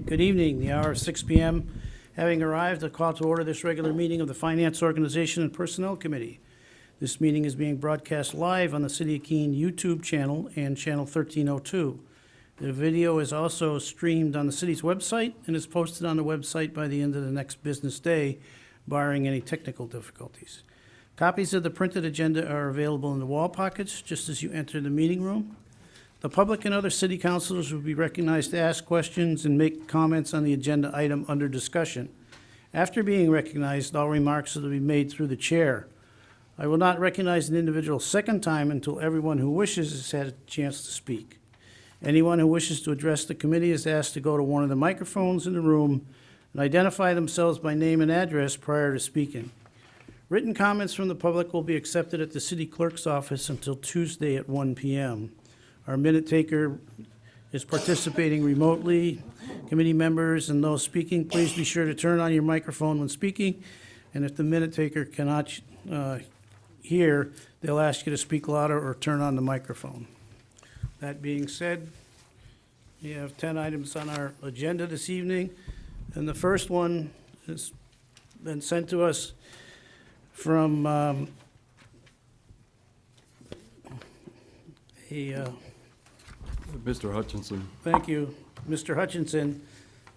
Good evening. The hour of 6 p.m. Having arrived, I call to order this regular meeting of the Finance Organization and Personnel Committee. This meeting is being broadcast live on the City of Keene YouTube channel and channel 1302. The video is also streamed on the city's website and is posted on the website by the end of the next business day, barring any technical difficulties. Copies of the printed agenda are available in the wall pockets just as you enter the meeting room. The public and other city councilors will be recognized to ask questions and make comments on the agenda item under discussion. After being recognized, all remarks will be made through the chair. I will not recognize an individual second time until everyone who wishes has had a chance to speak. Anyone who wishes to address the committee is asked to go to one of the microphones in the room and identify themselves by name and address prior to speaking. Written comments from the public will be accepted at the city clerk's office until Tuesday at 1 p.m. Our minute taker is participating remotely. Committee members and those speaking, please be sure to turn on your microphone when speaking. And if the minute taker cannot hear, they'll ask you to speak louder or turn on the microphone. That being said, we have 10 items on our agenda this evening. And the first one has been sent to us from Mr. Hutchinson. Thank you, Mr. Hutchinson,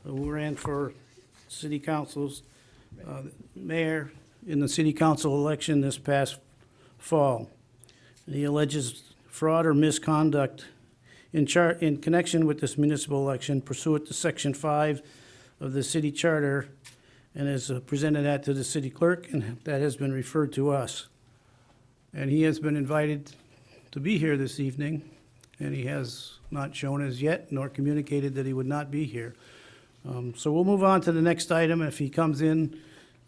who ran for city council's mayor in the city council election this past fall. And he alleges fraud or misconduct in connection with this municipal election pursuant to Section 5 of the city charter, and has presented that to the city clerk, and that has been referred to us. And he has been invited to be here this evening, and he has not shown as yet, nor communicated that he would not be here. So we'll move on to the next item. If he comes in,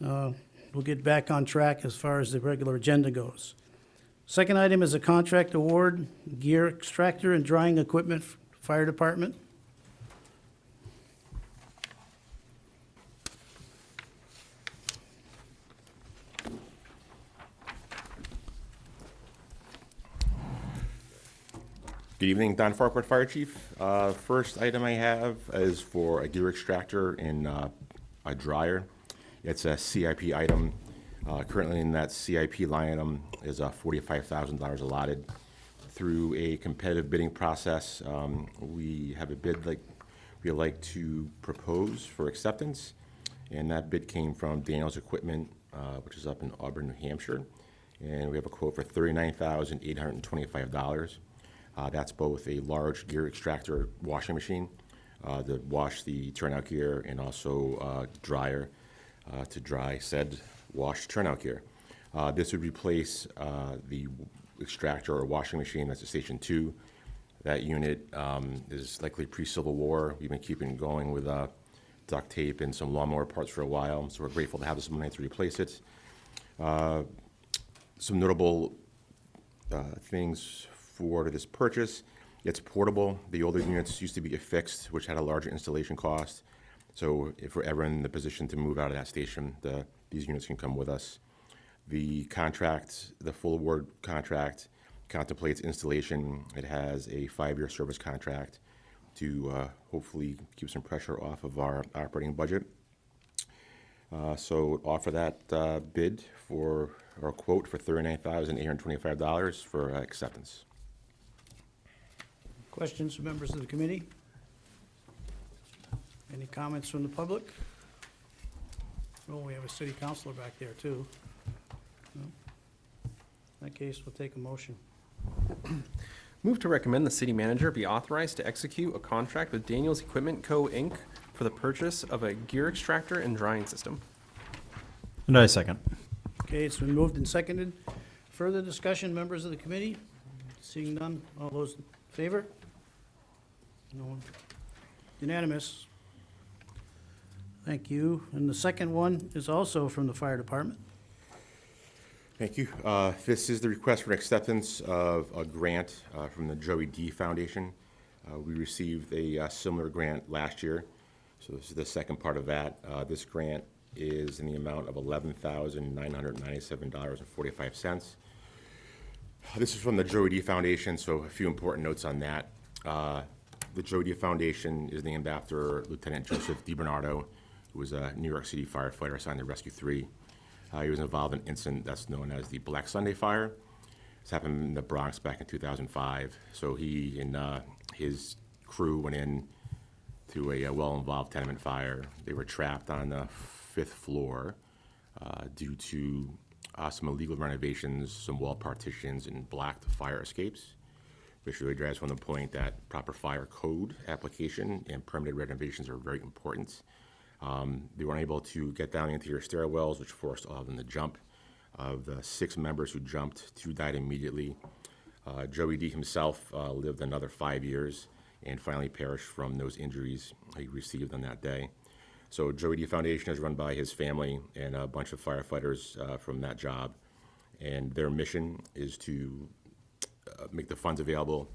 we'll get back on track as far as the regular agenda goes. Second item is a contract award, gear extractor and drying equipment, fire department. Good evening, Don Farquhar, Fire Chief. First item I have is for a gear extractor and a dryer. It's a CIP item. Currently in that CIP line item is $45,000 allotted. Through a competitive bidding process, we have a bid we'd like to propose for acceptance, and that bid came from Daniels Equipment, which is up in Auburn, New Hampshire, and we have a quote for $39,825. That's both a large gear extractor washing machine to wash the turnout gear, and also dryer to dry said washed turnout gear. This would replace the extractor or washing machine that's at Station 2. That unit is likely pre-Civil War. We've been keeping it going with duct tape and some lawnmower parts for a while, so we're grateful to have this money to replace it. Some notable things for this purchase: it's portable. The older units used to be affixed, which had a larger installation cost. So if we're ever in the position to move out of that station, these units can come with us. The contract, the full award contract, contemplates installation. It has a 5-year service contract to hopefully keep some pressure off of our operating budget. So offer that bid for, or quote for $39,825 for acceptance. Questions from members of the committee? Any comments from the public? Oh, we have a city councilor back there, too. No? In that case, we'll take a motion. Move to recommend the city manager be authorized to execute a contract with Daniels Equipment Co., Inc. for the purchase of a gear extractor and drying system. And I second. Okay, it's been moved and seconded. Further discussion, members of the committee? Seeing none, all those in favor? No one. Unanimous. Thank you. And the second one is also from the fire department. Thank you. This is the request for acceptance of a grant from the Joey D. Foundation. We received a similar grant last year, so this is the second part of that. This grant is in the amount of $11,997.45. This is from the Joey D. Foundation, so a few important notes on that. The Joe D. Foundation is named after Lieutenant Joseph DiBernardo, who was a New York City firefighter assigned to Rescue 3. He was involved in an incident that's known as the Black Sunday Fire. This happened in the Bronx back in 2005. So he and his crew went in to a well-involved tenement fire. They were trapped on the 5th floor due to some illegal renovations, some wall partitions, and blocked fire escapes, which really drives home the point that proper fire code application and permitted renovations are very important. They were unable to get down the interior stairwells, which forced all of them to jump. Of the 6 members who jumped, 2 died immediately. Joey D. himself lived another 5 years and finally perished from those injuries he received on that day. So Joey D. Foundation is run by his family and a bunch of firefighters from that job. And their mission is to make the funds available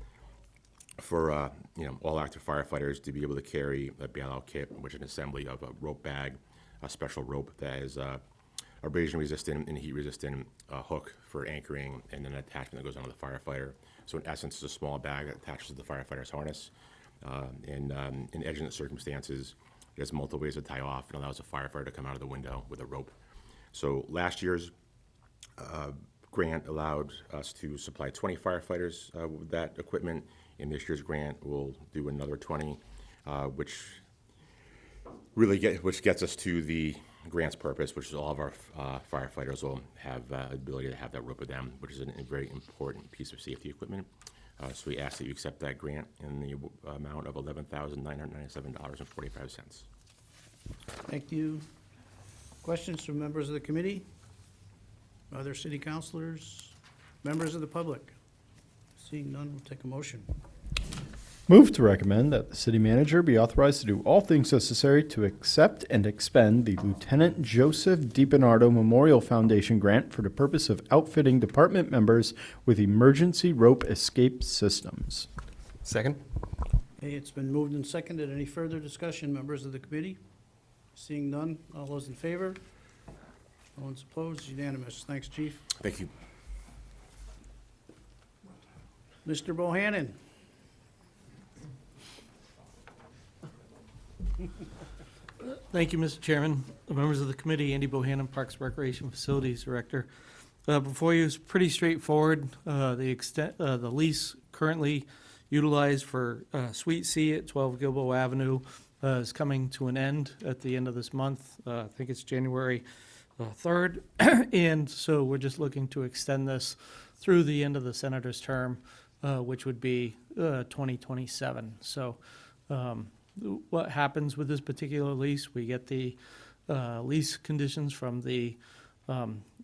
for all active firefighters to be able to carry a bailout kit, which is an assembly of a rope bag, a special rope that is abrasion resistant and heat resistant, hook for anchoring, and then an attachment that goes onto the firefighter. So in essence, it's a small bag that attaches to the firefighter's harness. In exigent circumstances, there's multiple ways to tie off and allows a firefighter to come out of the window with a rope. So last year's grant allowed us to supply 20 firefighters with that equipment. In this year's grant, we'll do another 20, which gets us to the grant's purpose, which is all of our firefighters will have the ability to have that rope with them, which is a very important piece of safety equipment. So we ask that you accept that grant in the amount of $11,997.45. Thank you. Questions from members of the committee? Other city councilors? Members of the public? Seeing none, we'll take a motion. Move to recommend that the city manager be authorized to do all things necessary to accept and expend the Lieutenant Joseph DiBernardo Memorial Foundation grant for the purpose of outfitting department members with emergency rope escape systems. Second? Okay, it's been moved and seconded. Any further discussion, members of the committee? Seeing none, all those in favor? No one's opposed, unanimous. Thanks, Chief. Thank you. Mr. Bohannon? Thank you, Mr. Chairman, the members of the committee, Andy Bohannon, Parks Recreation Facilities Director. Before you is pretty straightforward. The lease currently utilized for Suite C at 12 Gilboa Avenue is coming to an end at the end of this month. I think it's January 3rd. And so we're just looking to extend this through the end of the senator's term, which would be 2027. So what happens with this particular lease, we get the lease conditions from the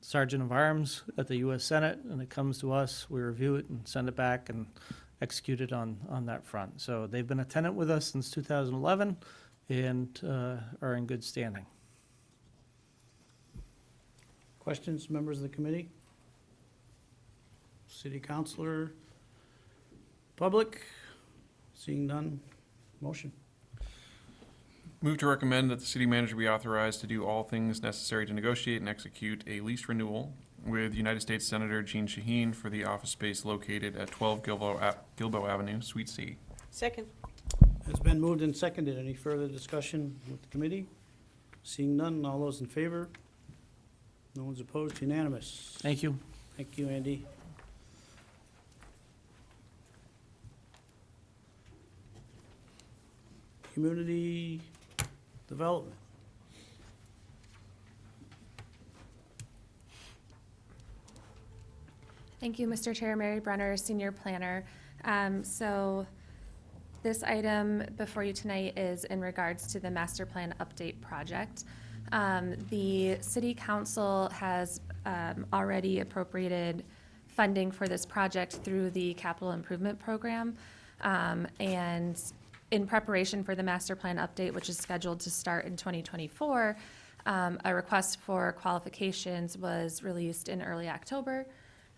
Sergeant of Arms at the U.S. Senate, and it comes to us, we review it and send it back and execute it on that front. So they've been a tenant with us since 2011 and are in good standing. Questions, members of the committee? City councilor? Public? Seeing none, motion. Move to recommend that the city manager be authorized to do all things necessary to negotiate and execute a lease renewal with United States Senator Jean Shaheen for the office space located at 12 Gilboa Avenue, Suite C. Second. It's been moved and seconded. Any further discussion with the committee? Seeing none, all those in favor? No one's opposed, unanimous. Thank you. Thank you, Andy. Community development. Thank you, Mr. Chair. Mary Brenner, Senior Planner. So this item before you tonight is in regards to the Master Plan Update Project. The City Council has already appropriated funding for this project through the Capital Improvement Program. And in preparation for the Master Plan Update, which is scheduled to start in 2024, a request for qualifications was released in early October.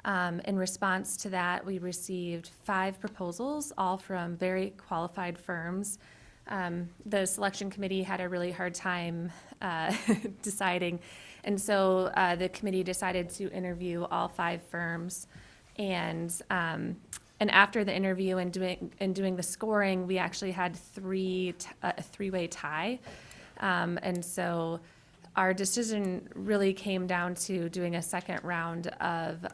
In response to that, we received 5 proposals, all from very qualified firms. The selection committee had a really hard time deciding, and so the committee decided to interview all 5 firms and And after the interview and doing the scoring, we actually had a three-way tie. And so our decision really came down to doing a second round of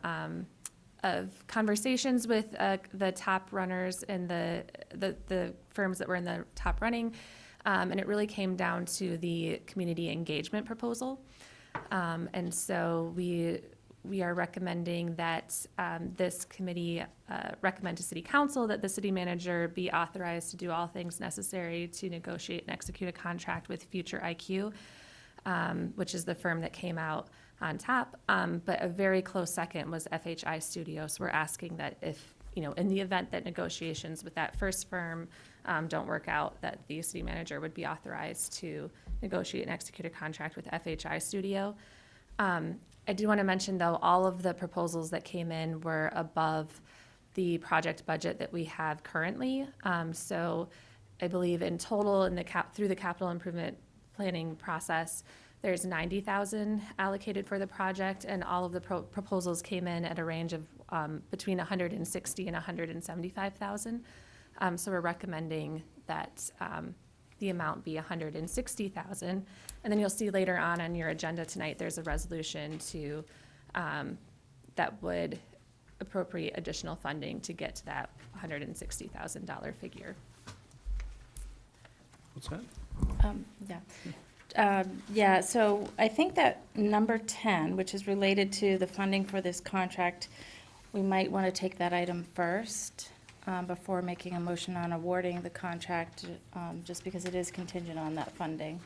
conversations with the top runners and the firms that were in the top running. And it really came down to the community engagement proposal. And so we are recommending that this committee recommend to City Council that the city manager be authorized to do all things necessary to negotiate and execute a contract with Future IQ, which is the firm that came out on top. But a very close second was FHI Studios. We're asking that if, in the event that negotiations with that first firm don't work out, that the city manager would be authorized to negotiate and execute a contract with FHI Studio. I do want to mention, though, all of the proposals that came in were above the project budget that we have currently. So I believe in total, through the capital improvement planning process, there's $90,000 allocated for the project, and all of the proposals came in at a range of between $160,000 and $175,000. So we're recommending that the amount be $160,000. And then you'll see later on your agenda tonight, there's a resolution that would appropriate additional funding to get to that $160,000 figure. What's that? Yeah, so I think that number 10, which is related to the funding for this contract, we might want to take that item first before making a motion on awarding the contract, just because it is contingent on that funding.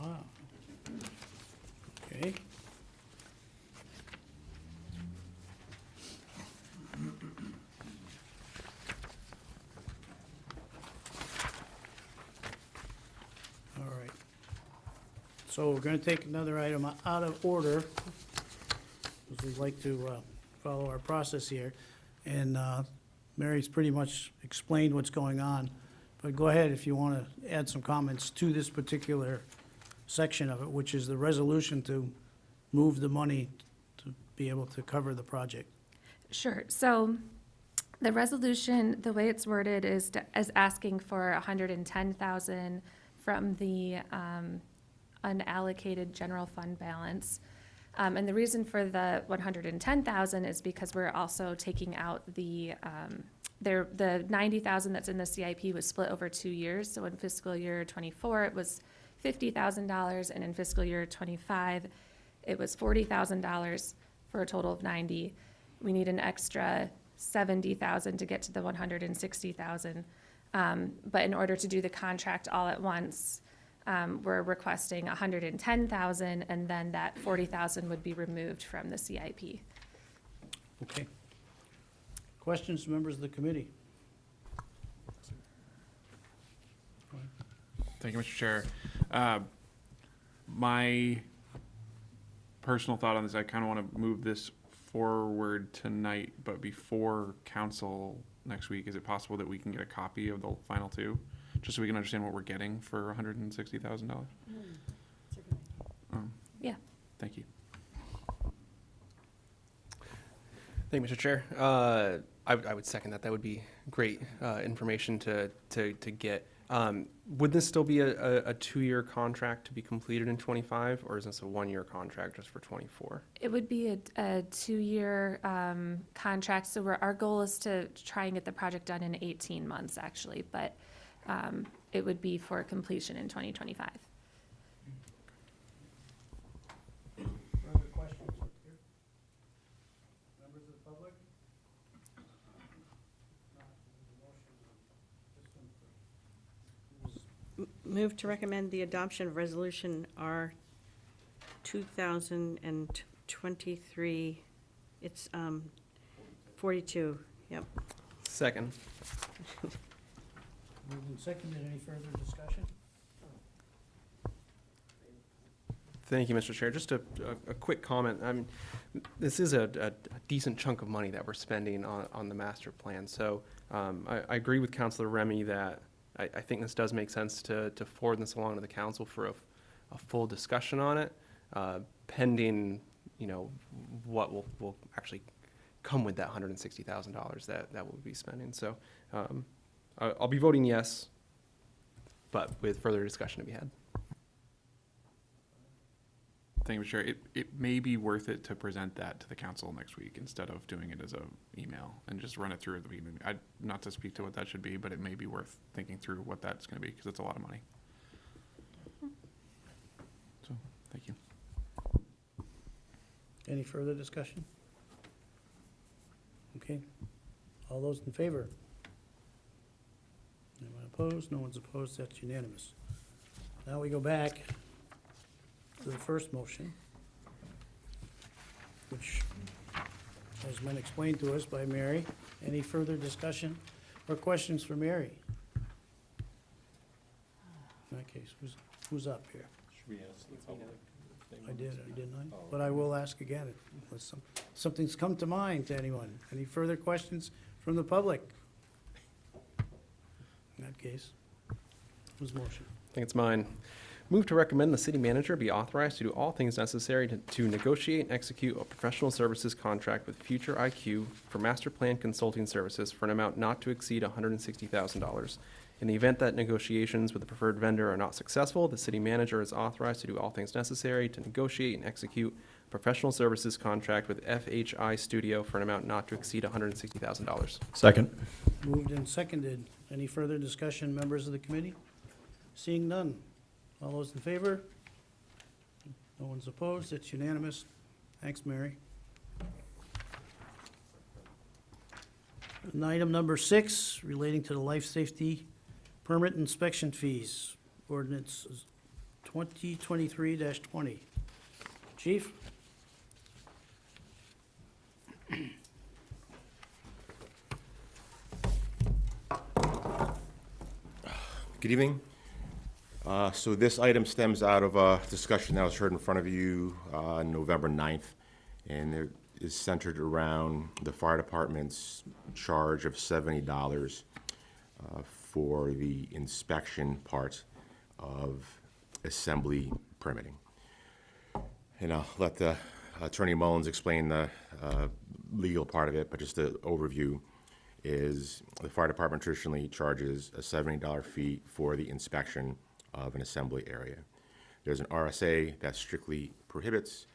Ah. Okay. All right. So we're going to take another item out of order, because we'd like to follow our process here. And Mary's pretty much explained what's going on. But go ahead if you want to add some comments to this particular section of it, which is the resolution to move the money to be able to cover the project. Sure. So the resolution, the way it's worded is asking for $110,000 from the unallocated general fund balance. And the reason for the $110,000 is because we're also taking out the $90,000 that's in the CIP was split over 2 years. So in fiscal year '24, it was $50,000, and in fiscal year '25, it was $40,000 for a total of $90,000. We need an extra $70,000 to get to the $160,000. But in order to do the contract all at once, we're requesting $110,000, and then that $40,000 would be removed from the CIP. Okay. Questions, members of the committee? Thank you, Mr. Chair. My personal thought on this, I kind of want to move this forward tonight, but before council next week, is it possible that we can get a copy of the final two? Just so we can understand what we're getting for $160,000? Yeah. Thank you. Thank you, Mr. Chair. I would second that. That would be great information to get. Would this still be a 2-year contract to be completed in '25, or is this a 1-year contract just for '24? It would be a 2-year contract, so our goal is to try and get the project done in 18 months, actually, but it would be for completion in 2025. Further questions up here? Members of the public? Move to recommend the adoption of Resolution R 2023, it's 42, yep. Second. Moved and seconded. Any further discussion? Thank you, Mr. Chair. Just a quick comment. This is a decent chunk of money that we're spending on the master plan. So I agree with Councilor Remy that I think this does make sense to forward this along to the council for a full discussion on it, pending, what we'll actually come with that $160,000 that we'll be spending. So I'll be voting yes, but with further discussion to be had. Thank you, Mr. Chair. It may be worth it to present that to the council next week instead of doing it as a email and just run it through at the beginning. Not to speak to what that should be, but it may be worth thinking through what that's going to be because it's a lot of money. So, thank you. Any further discussion? Okay. All those in favor? Anyone opposed? No one's opposed. That's unanimous. Now we go back to the first motion, which has been explained to us by Mary. Any further discussion or questions for Mary? In that case, who's up here? Should we ask the public? I didn't I? But I will ask again unless something's come to mind to anyone. Any further questions from the public? In that case, whose motion? I think it's mine. Move to recommend the city manager be authorized to do all things necessary to negotiate and execute a professional services contract with Future IQ for master plan consulting services for an amount not to exceed $160,000. In the event that negotiations with the preferred vendor are not successful, the city manager is authorized to do all things necessary to negotiate and execute a professional services contract with FHI Studio for an amount not to exceed $160,000. Second. Moved and seconded. Any further discussion, members of the committee? Seeing none. All those in favor? No one's opposed. It's unanimous. Thanks, Mary. And item number 6, relating to the life safety permit inspection fees. Ordinance 2023-20. Chief? Good evening. So this item stems out of a discussion that was heard in front of you on November 9th, and it is centered around the fire department's charge of $70 for the inspection part of assembly permitting. And I'll let the Attorney Mullins explain the legal part of it, but just the overview is the fire department traditionally charges a $70 fee for the inspection of an assembly area. There's an RSA that strictly prohibits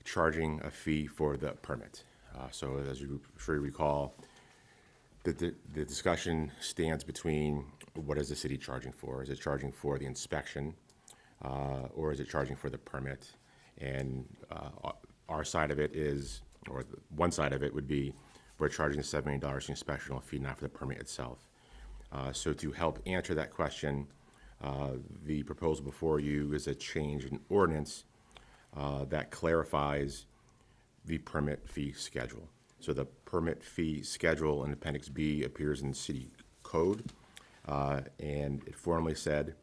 charging a fee for the permit. So as you sure recall, the discussion stands between what is the city charging for? Is it charging for the inspection or is it charging for the permit? And our side of it is, or one side of it would be, we're charging the $70 for the inspection fee, not for the permit itself. So to help answer that question, the proposal before you is a change in ordinance that clarifies the permit fee schedule. So the permit fee schedule in Appendix B appears in the city code, and it formally said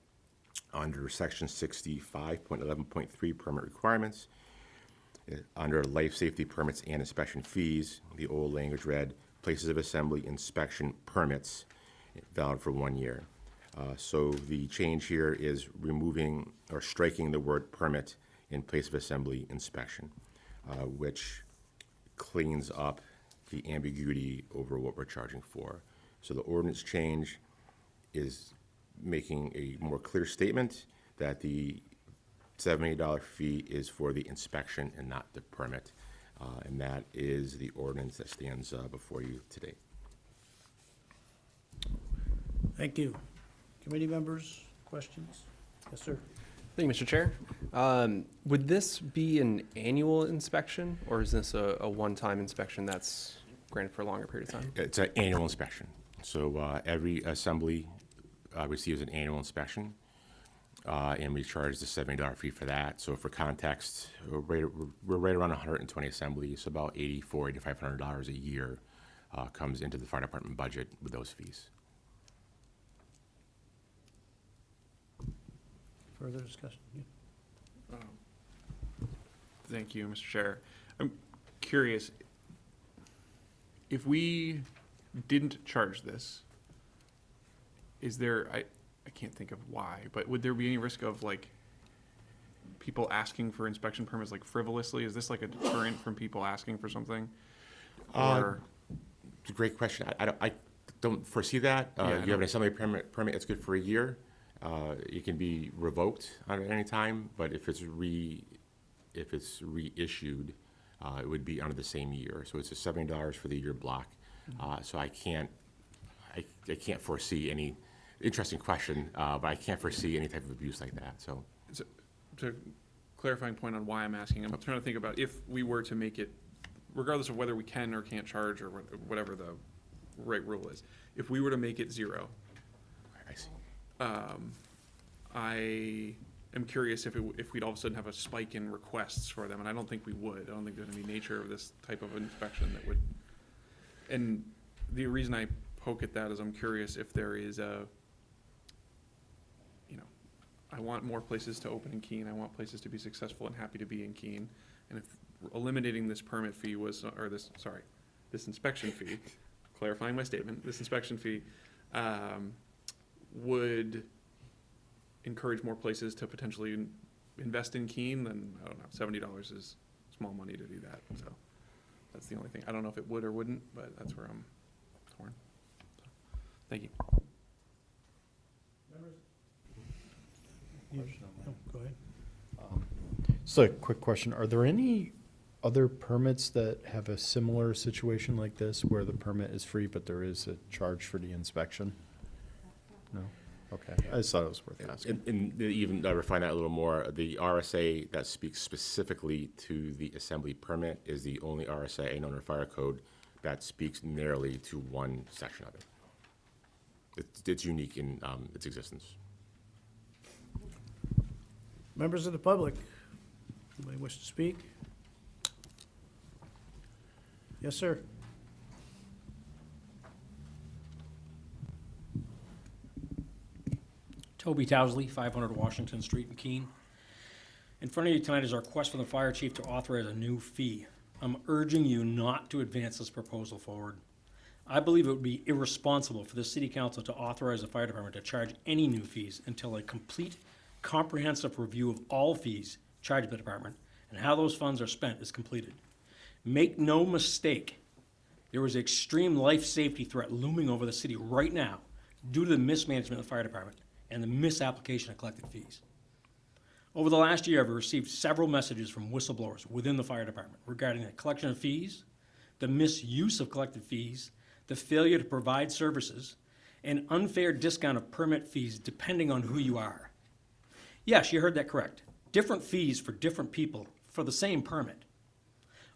under Section 65.11.3 permit requirements, under life safety permits and inspection fees, the old language read, places of assembly inspection permits valid for 1 year. So the change here is removing or striking the word permit in place of assembly inspection, which cleans up the ambiguity over what we're charging for. So the ordinance change is making a more clear statement that the $70 fee is for the inspection and not the permit. And that is the ordinance that stands before you today. Thank you. Committee members, questions? Yes, sir. Thank you, Mr. Chair. Would this be an annual inspection, or is this a one-time inspection that's granted for a longer period of time? It's an annual inspection. So every assembly receives an annual inspection, and we charge the $70 fee for that. So for context, we're right around 120 assemblies, so about $8,400 to $500 a year comes into the fire department budget with those fees. Further discussion? Yeah. Thank you, Mr. Chair. I'm curious, if we didn't charge this, is there, I can't think of why, but would there be any risk of like people asking for inspection permits like frivolously? Is this like a deterrent from people asking for something? Or, It's a great question. I don't foresee that. Yeah, I You have know. an assembly permit, it's good for a year. It can be revoked at any time, but if it's reissued, it would be under the same year. So it's a $70 for the year block. So I can't foresee any, interesting question, but I can't foresee any type of abuse like that, so. to clarifying point on why I'm asking, I'm trying to think about if we were to make it, regardless of whether we can or can't charge or whatever the right rule is, if we were to make it 0, I see. I am curious if we'd all of a sudden have a spike in requests for them, and I don't think we would. I don't think there's any nature of this type of inspection that would, and the reason I poke at that is I'm curious if there is I want more places to open in Keene, I want places to be successful and happy to be in Keene, and if eliminating this permit fee was, or this inspection fee, clarifying my statement, this inspection fee, would encourage more places to potentially invest in Keene, then, I don't know, $70 is small money to do that, so that's the only thing. I don't know if it would or wouldn't, but that's where I'm torn. So, thank you. Oh, go ahead. Just a quick question. Are there any other permits that have a similar situation like this where the permit is free, but there is a charge for the inspection? No? Okay. I just thought it was worth asking. And even refine that a little more, the RSA that speaks specifically to the assembly permit is the only RSA in under fire code that speaks narrowly to one section of it. It's unique in its existence. Members of the public, anybody wish to speak? Yes, sir. Toby Towsley, 500 Washington Street in Keene. In front of you tonight is our request from the fire chief to authorize a new fee. I'm urging you not to advance this proposal forward. I believe it would be irresponsible for the city council to authorize the fire department to charge any new fees until a complete, comprehensive review of all fees charged by the department and how those funds are spent is completed. Make no mistake, there is an extreme life safety threat looming over the city right now due to the mismanagement of the fire department and the misapplication of collected fees. Over the last year, I've received several messages from whistleblowers within the fire department regarding the collection of fees, the misuse of collected fees, the failure to provide services, and unfair discount of permit fees depending on who you are. Yes, you heard that correct. Different fees for different people for the same permit.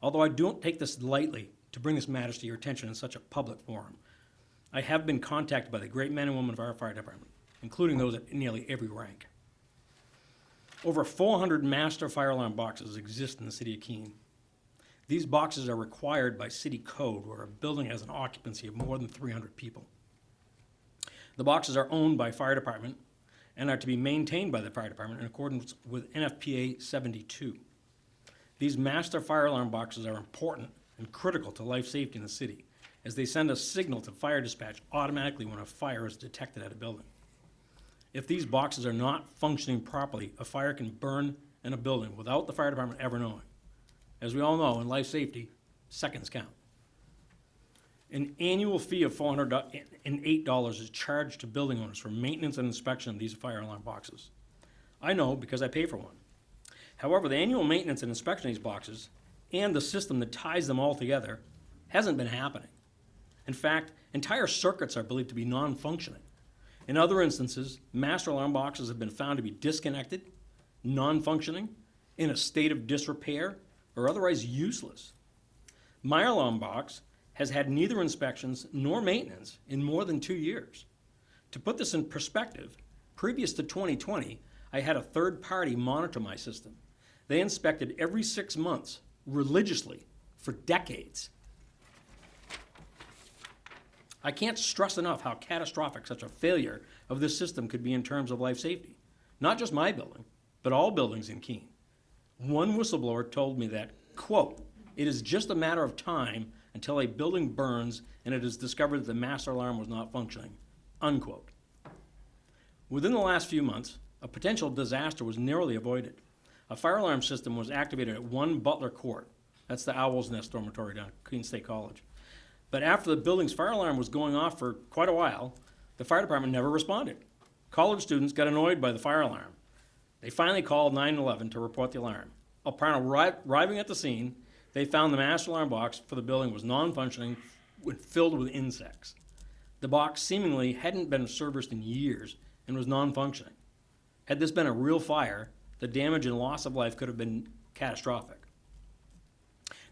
Although I don't take this lightly to bring this matter to your attention in such a public forum, I have been contacted by the great men and women of our fire department, including those at nearly every rank. Over 400 master fire alarm boxes exist in the city of Keene. These boxes are required by city code where a building has an occupancy of more than 300 people. The boxes are owned by fire department and are to be maintained by the fire department in accordance with NFPA 72. These master fire alarm boxes are important and critical to life safety in the city, as they send a signal to fire dispatch automatically when a fire is detected at a building. If these boxes are not functioning properly, a fire can burn in a building without the fire department ever knowing. As we all know, in life safety, seconds count. An annual fee of $408 is charged to building owners for maintenance and inspection of these fire alarm boxes. I know because I pay for one. However, the annual maintenance and inspection of these boxes and the system that ties them all together hasn't been happening. In fact, entire circuits are believed to be non-functioning. In other instances, master alarm boxes have been found to be disconnected, non-functioning, in a state of disrepair, or otherwise useless. My alarm box has had neither inspections nor maintenance in more than 2 years. To put this in perspective, previous to 2020, I had a third party monitor my system. They inspected every 6 months, religiously, for decades. I can't stress enough how catastrophic such a failure of this system could be in terms of life safety. Not just my building, but all buildings in Keene. One whistleblower told me that, quote, "It is just a matter of time until a building burns and it is discovered that the master alarm was not functioning," unquote. Within the last few months, a potential disaster was narrowly avoided. A fire alarm system was activated at 1 Butler Court, That's the Owl's Nest Dormitory down at Queen State College. But after the building's fire alarm was going off for quite a while, the fire department never responded. College students got annoyed by the fire alarm. They finally called 911 to report the alarm. Upon arriving at the scene, they found the master alarm box for the building was non-functioning, filled with insects. The box seemingly hadn't been serviced in years and was non-functioning. Had this been a real fire, the damage and loss of life could have been catastrophic.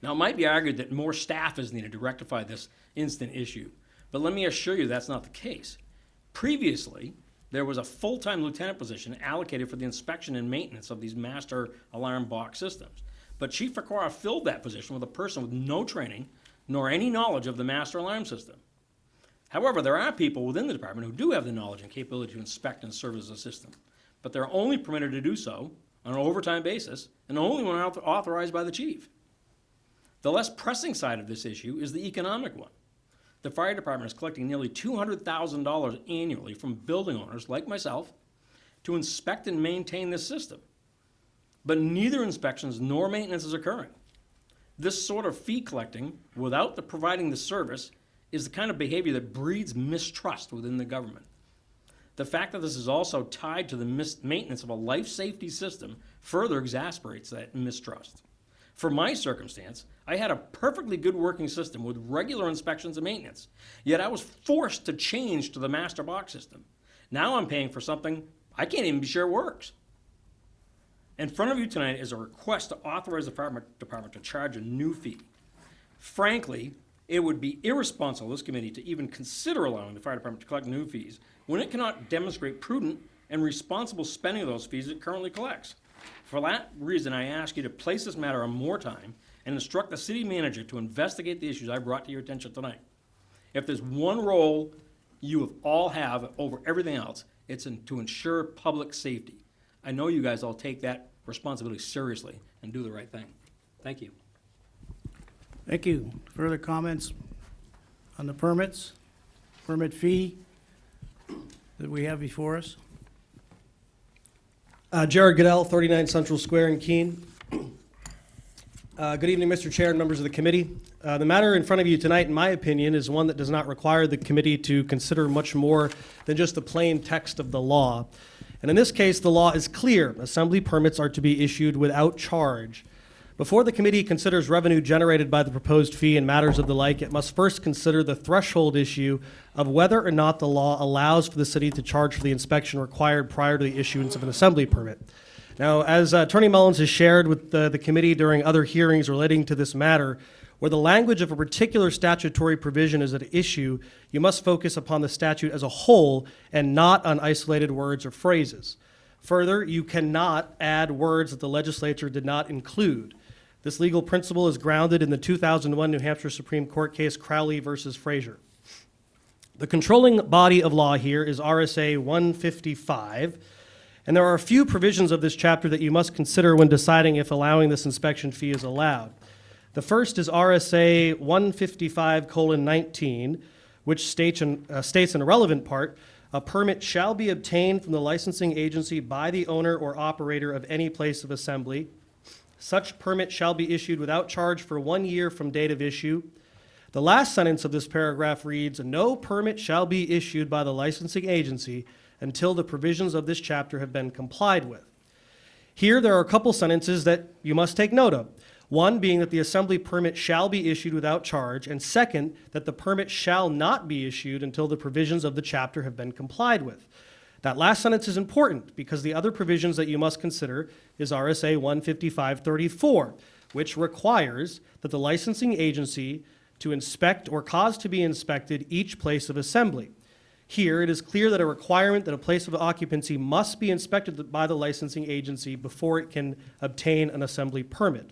Now, it might be argued that more staff is needed to rectify this instant issue, but let me assure you that's not the case. Previously, there was a full-time lieutenant position allocated for the inspection and maintenance of these master alarm box systems. But Chief Fakora filled that position with a person with no training nor any knowledge of the master alarm system. However, there are people within the department who do have the knowledge and capability to inspect and service the system, but they're only permitted to do so on an overtime basis and only when authorized by the chief. The less pressing side of this issue is the economic one. The fire department is collecting nearly $200,000 annually from building owners like myself to inspect and maintain this system. But neither inspections nor maintenance is occurring. This sort of fee collecting without providing the service is the kind of behavior that breeds mistrust within the government. The fact that this is also tied to the maintenance of a life safety system further exasperates that mistrust. For my circumstance, I had a perfectly good working system with regular inspections and maintenance, yet I was forced to change to the master box system. Now I'm paying for something I can't even be sure works. In front of you tonight is a request to authorize the fire department to charge a new fee. Frankly, it would be irresponsible of this committee to even consider allowing the fire department to collect new fees when it cannot demonstrate prudent and responsible spending of those fees it currently collects. For that reason, I ask you to place this matter on more time and instruct the city manager to investigate the issues I brought to your attention tonight. If there's one role you all have over everything else, it's to ensure public safety. I know you guys all take that responsibility seriously and do the right thing. Thank you. Thank you. Further comments on the permit fee that we have before us? Jared Goodell, 39 Central Square in Keene. Good evening, Mr. Chair and members of the committee. The matter in front of you tonight, in my opinion, is one that does not require the committee to consider much more than just the plain text of the law. And in this case, the law is clear. Assembly permits are to be issued without charge. Before the committee considers revenue generated by the proposed fee and matters of the like, it must first consider the threshold issue of whether or not the law allows for the city to charge for the inspection required prior to the issuance of an assembly permit. Now, as Attorney Mullins has shared with the committee during other hearings relating to this matter, where the language of a particular statutory provision is at issue, you must focus upon the statute as a whole and not on isolated words or phrases. Further, you cannot add words that the legislature did not include. This legal principle is grounded in the 2001 New Hampshire Supreme Court case Crowley versus Frazier. The controlling body of law here is RSA 155, and there are a few provisions of this chapter that you must consider when deciding if allowing this inspection fee is allowed. The first is RSA 155:19, which states in a relevant part, a permit shall be obtained from the licensing agency by the owner or operator of any place of assembly. Such permit shall be issued without charge for 1 year from date of issue. The last sentence of this paragraph reads, no permit shall be issued by the licensing agency until the provisions of this chapter have been complied with. Here, there are a couple sentences that you must take note of. One being that the assembly permit shall be issued without charge, and second, that the permit shall not be issued until the provisions of the chapter have been complied with. That last sentence is important because the other provisions that you must consider is RSA 155:34, which requires that the licensing agency to inspect or cause to be inspected each place of assembly. Here, it is clear that a requirement that a place of occupancy must be inspected by the licensing agency before it can obtain an assembly permit.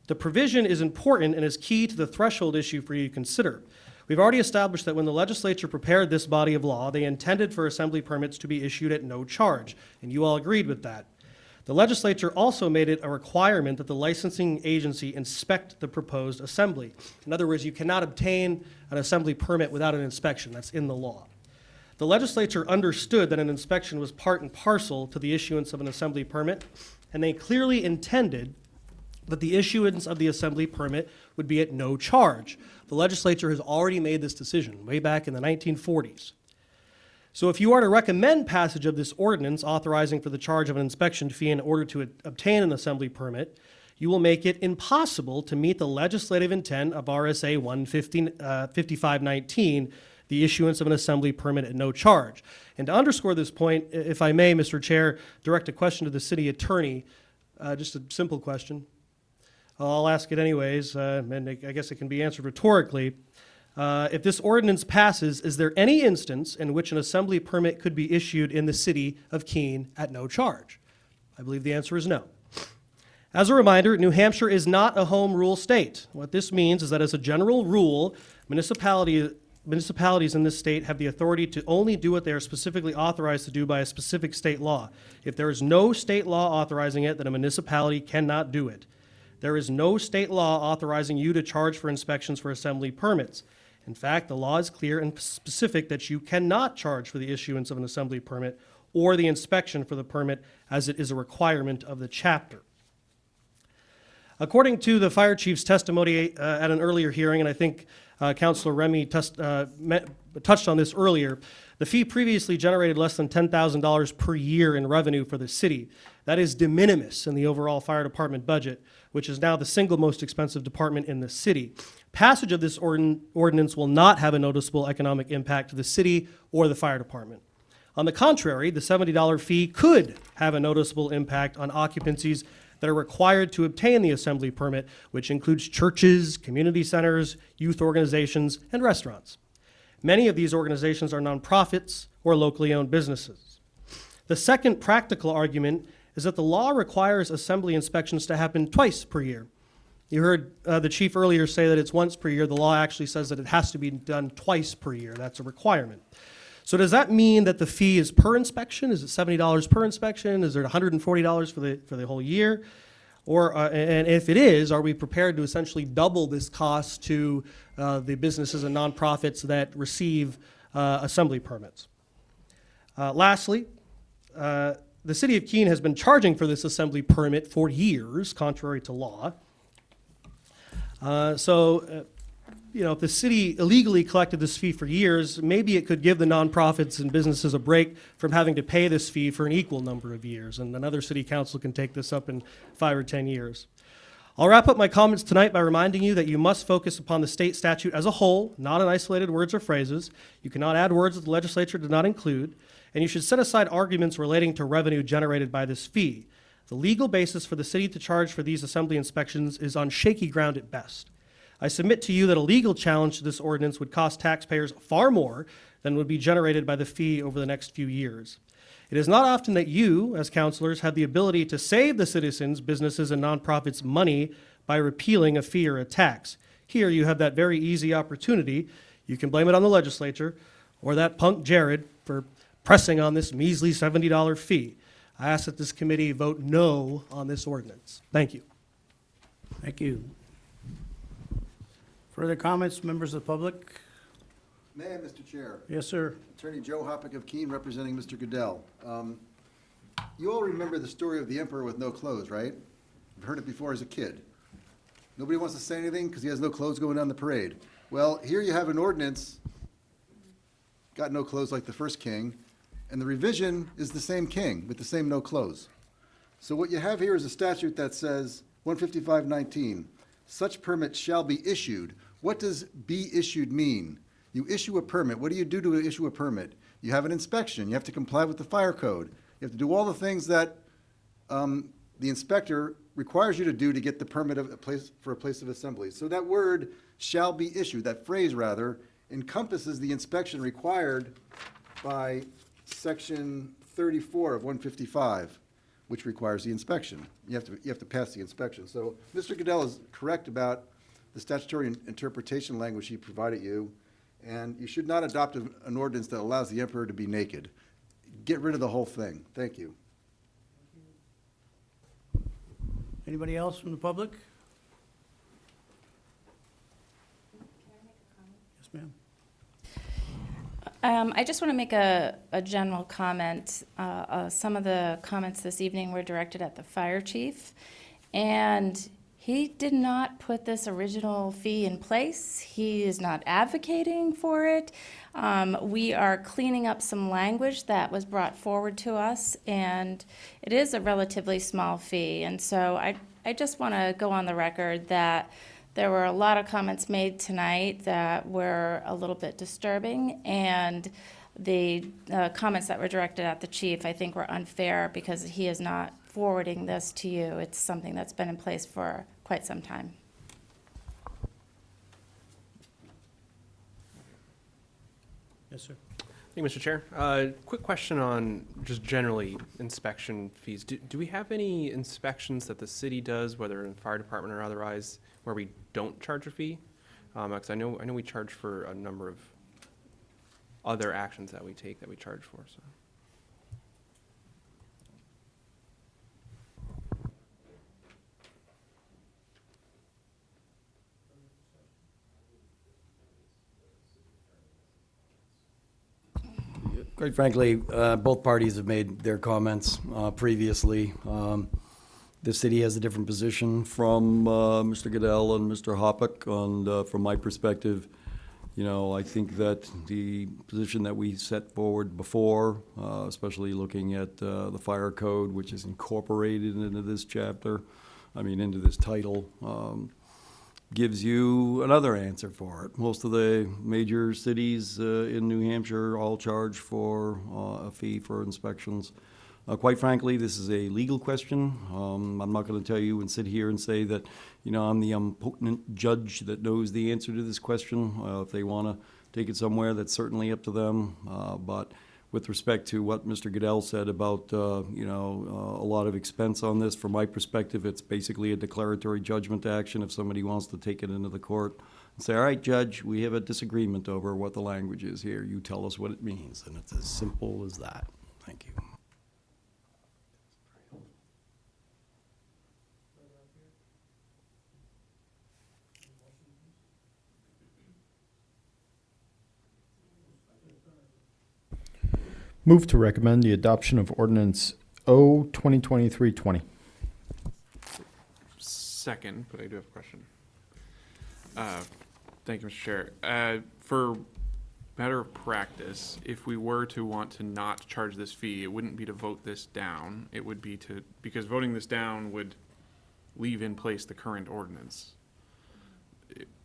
The provision is important and is key to the threshold issue for you to consider. We've already established that when the legislature prepared this body of law, they intended for assembly permits to be issued at no charge, and you all agreed with that. The legislature also made it a requirement that the licensing agency inspect the proposed assembly. In other words, you cannot obtain an assembly permit without an inspection. That's in the law. The legislature understood that an inspection was part and parcel to the issuance of an assembly permit, and they clearly intended that the issuance of the assembly permit would be at no charge. The legislature has already made this decision way back in the 1940s. So if you are to recommend passage of this ordinance authorizing for the charge of an inspection fee in order to obtain an assembly permit, you will make it impossible to meet the legislative intent of RSA 5519, the issuance of an assembly permit at no charge. And to underscore this point, if I may, Mr. Chair, direct a question to the city attorney, just a simple question. I'll ask it anyways, and I guess it can be answered rhetorically. If this ordinance passes, is there any instance in which an assembly permit could be issued in the city of Keene at no charge? I believe the answer is no. As a reminder, New Hampshire is not a home rule state. What this means is that as a general rule, municipalities in this state have the authority to only do what they are specifically authorized to do by a specific state law. If there is no state law authorizing it, then a municipality cannot do it. There is no state law authorizing you to charge for inspections for assembly permits. In fact, the law is clear and specific that you cannot charge for the issuance of an assembly permit or the inspection for the permit, as it is a requirement of the chapter. According to the fire chief's testimony at an earlier hearing, and I think Councilor Remy touched on this earlier, the fee previously generated less than $10,000 per year in revenue for the city. That is de minimis in the overall fire department budget, which is now the single most expensive department in the city. Passage of this ordinance will not have a noticeable economic impact to the city or the fire department. On the contrary, the $70 fee could have a noticeable impact on occupancies that are required to obtain the assembly permit, which includes churches, community centers, youth organizations, and restaurants. Many of these organizations are nonprofits or locally owned businesses. The second practical argument is that the law requires assembly inspections to happen twice per year. You heard the chief earlier say that it's once per year. The law actually says that it has to be done twice per year. That's a requirement. So does that mean that the fee is per inspection? Is it $70 per inspection? Is it $140 for the whole year? Or, and if it is, are we prepared to essentially double this cost to the businesses and nonprofits that receive assembly permits? Lastly, the city of Keene has been charging for this assembly permit for years, contrary to law. You know, if the city illegally collected this fee for years, maybe it could give the nonprofits and businesses a break from having to pay this fee for an equal number of years, and another city council can take this up in 5 or 10 years. I'll wrap up my comments tonight by reminding you that you must focus upon the state statute as a whole, not in isolated words or phrases. You cannot add words that the legislature did not include, and you should set aside arguments relating to revenue generated by this fee. The legal basis for the city to charge for these assembly inspections is on shaky ground at best. I submit to you that a legal challenge to this ordinance would cost taxpayers far more than would be generated by the fee over the next few years. It is not often that you, as councilors, have the ability to save the citizens, businesses, and nonprofits money by repealing a fee or a tax. Here you have that very easy opportunity. You can blame it on the legislature or that punk Jared for pressing on this measly $70 fee. I ask that this committee vote no on this ordinance. Thank you. Thank you. Further comments, members of the public? May I, Mr. Chair? Yes, sir. Attorney Joe Hoppick of Keene, representing Mr. Goodell. You all remember the story of the emperor with no clothes, right? I've heard it before as a kid. Nobody wants to say anything because he has no clothes going down the parade. Well, here you have an ordinance, got no clothes like the first king, and the revision is the same king with the same no clothes. So what you have here is a statute that says 155-19, such permit shall be issued. What does be issued mean? You issue a permit. What do you do to issue a permit? You have an inspection. You have to comply with the fire code. You have to do all the things that the inspector requires you to do to get the permit of for a place of assembly. So that word shall be issued, that phrase rather, encompasses the inspection required by section 34 of 155, which requires the inspection. You have to pass the inspection. So Mr. Goodell is correct about the statutory interpretation language he provided you, and you should not adopt an ordinance that allows the emperor to be naked. Get rid of the whole thing. Thank you. Anybody else from the public? Yes, ma'am. I just want to make a general comment. Some of the comments this evening were directed at the fire chief, and He did not put this original fee in place. He is not advocating for it. We are cleaning up some language that was brought forward to us, and it is a relatively small fee. And so I just want to go on the record that there were a lot of comments made tonight that were a little bit disturbing, and the comments that were directed at the chief, I think, were unfair because he is not forwarding this to you. It's something that's been in place for quite some time. Yes, sir. Thank you, Mr. Chair. Quick question on just generally inspection fees. Do we have any inspections that the city does, whether in fire department or otherwise, where we don't charge a fee? Because I know we charge for a number of other actions that we take that we charge for, so. Quite frankly, both parties have made their comments previously. The city has a different position from Mr. Goodell and Mr. Hoppick, and from my perspective, you know, I think that the position that we set forward before, especially looking at the fire code, which is incorporated into this chapter, into this title, gives you another answer for it. Most of the major cities in New Hampshire all charge for a fee for inspections. Quite frankly, this is a legal question. I'm not going to tell you and sit here and say that, you know, I'm the omnipotent judge that knows the answer to this question. If they want to take it somewhere, that's certainly up to them. But with respect to what Mr. Goodell said about, a lot of expense on this, from my perspective, it's basically a declaratory judgment action if somebody wants to take it into the court and say, all right, Judge, we have a disagreement over what the language is here. You tell us what it means. And it's as simple as that. Thank you. Move to recommend the adoption of ordinance O 2023-20. Second, but I do have a question. Thank you, Mr. Chair. For matter of practice, if we were to want to not charge this fee, it wouldn't be to vote this down. It would be to, because voting this down would leave in place the current ordinance.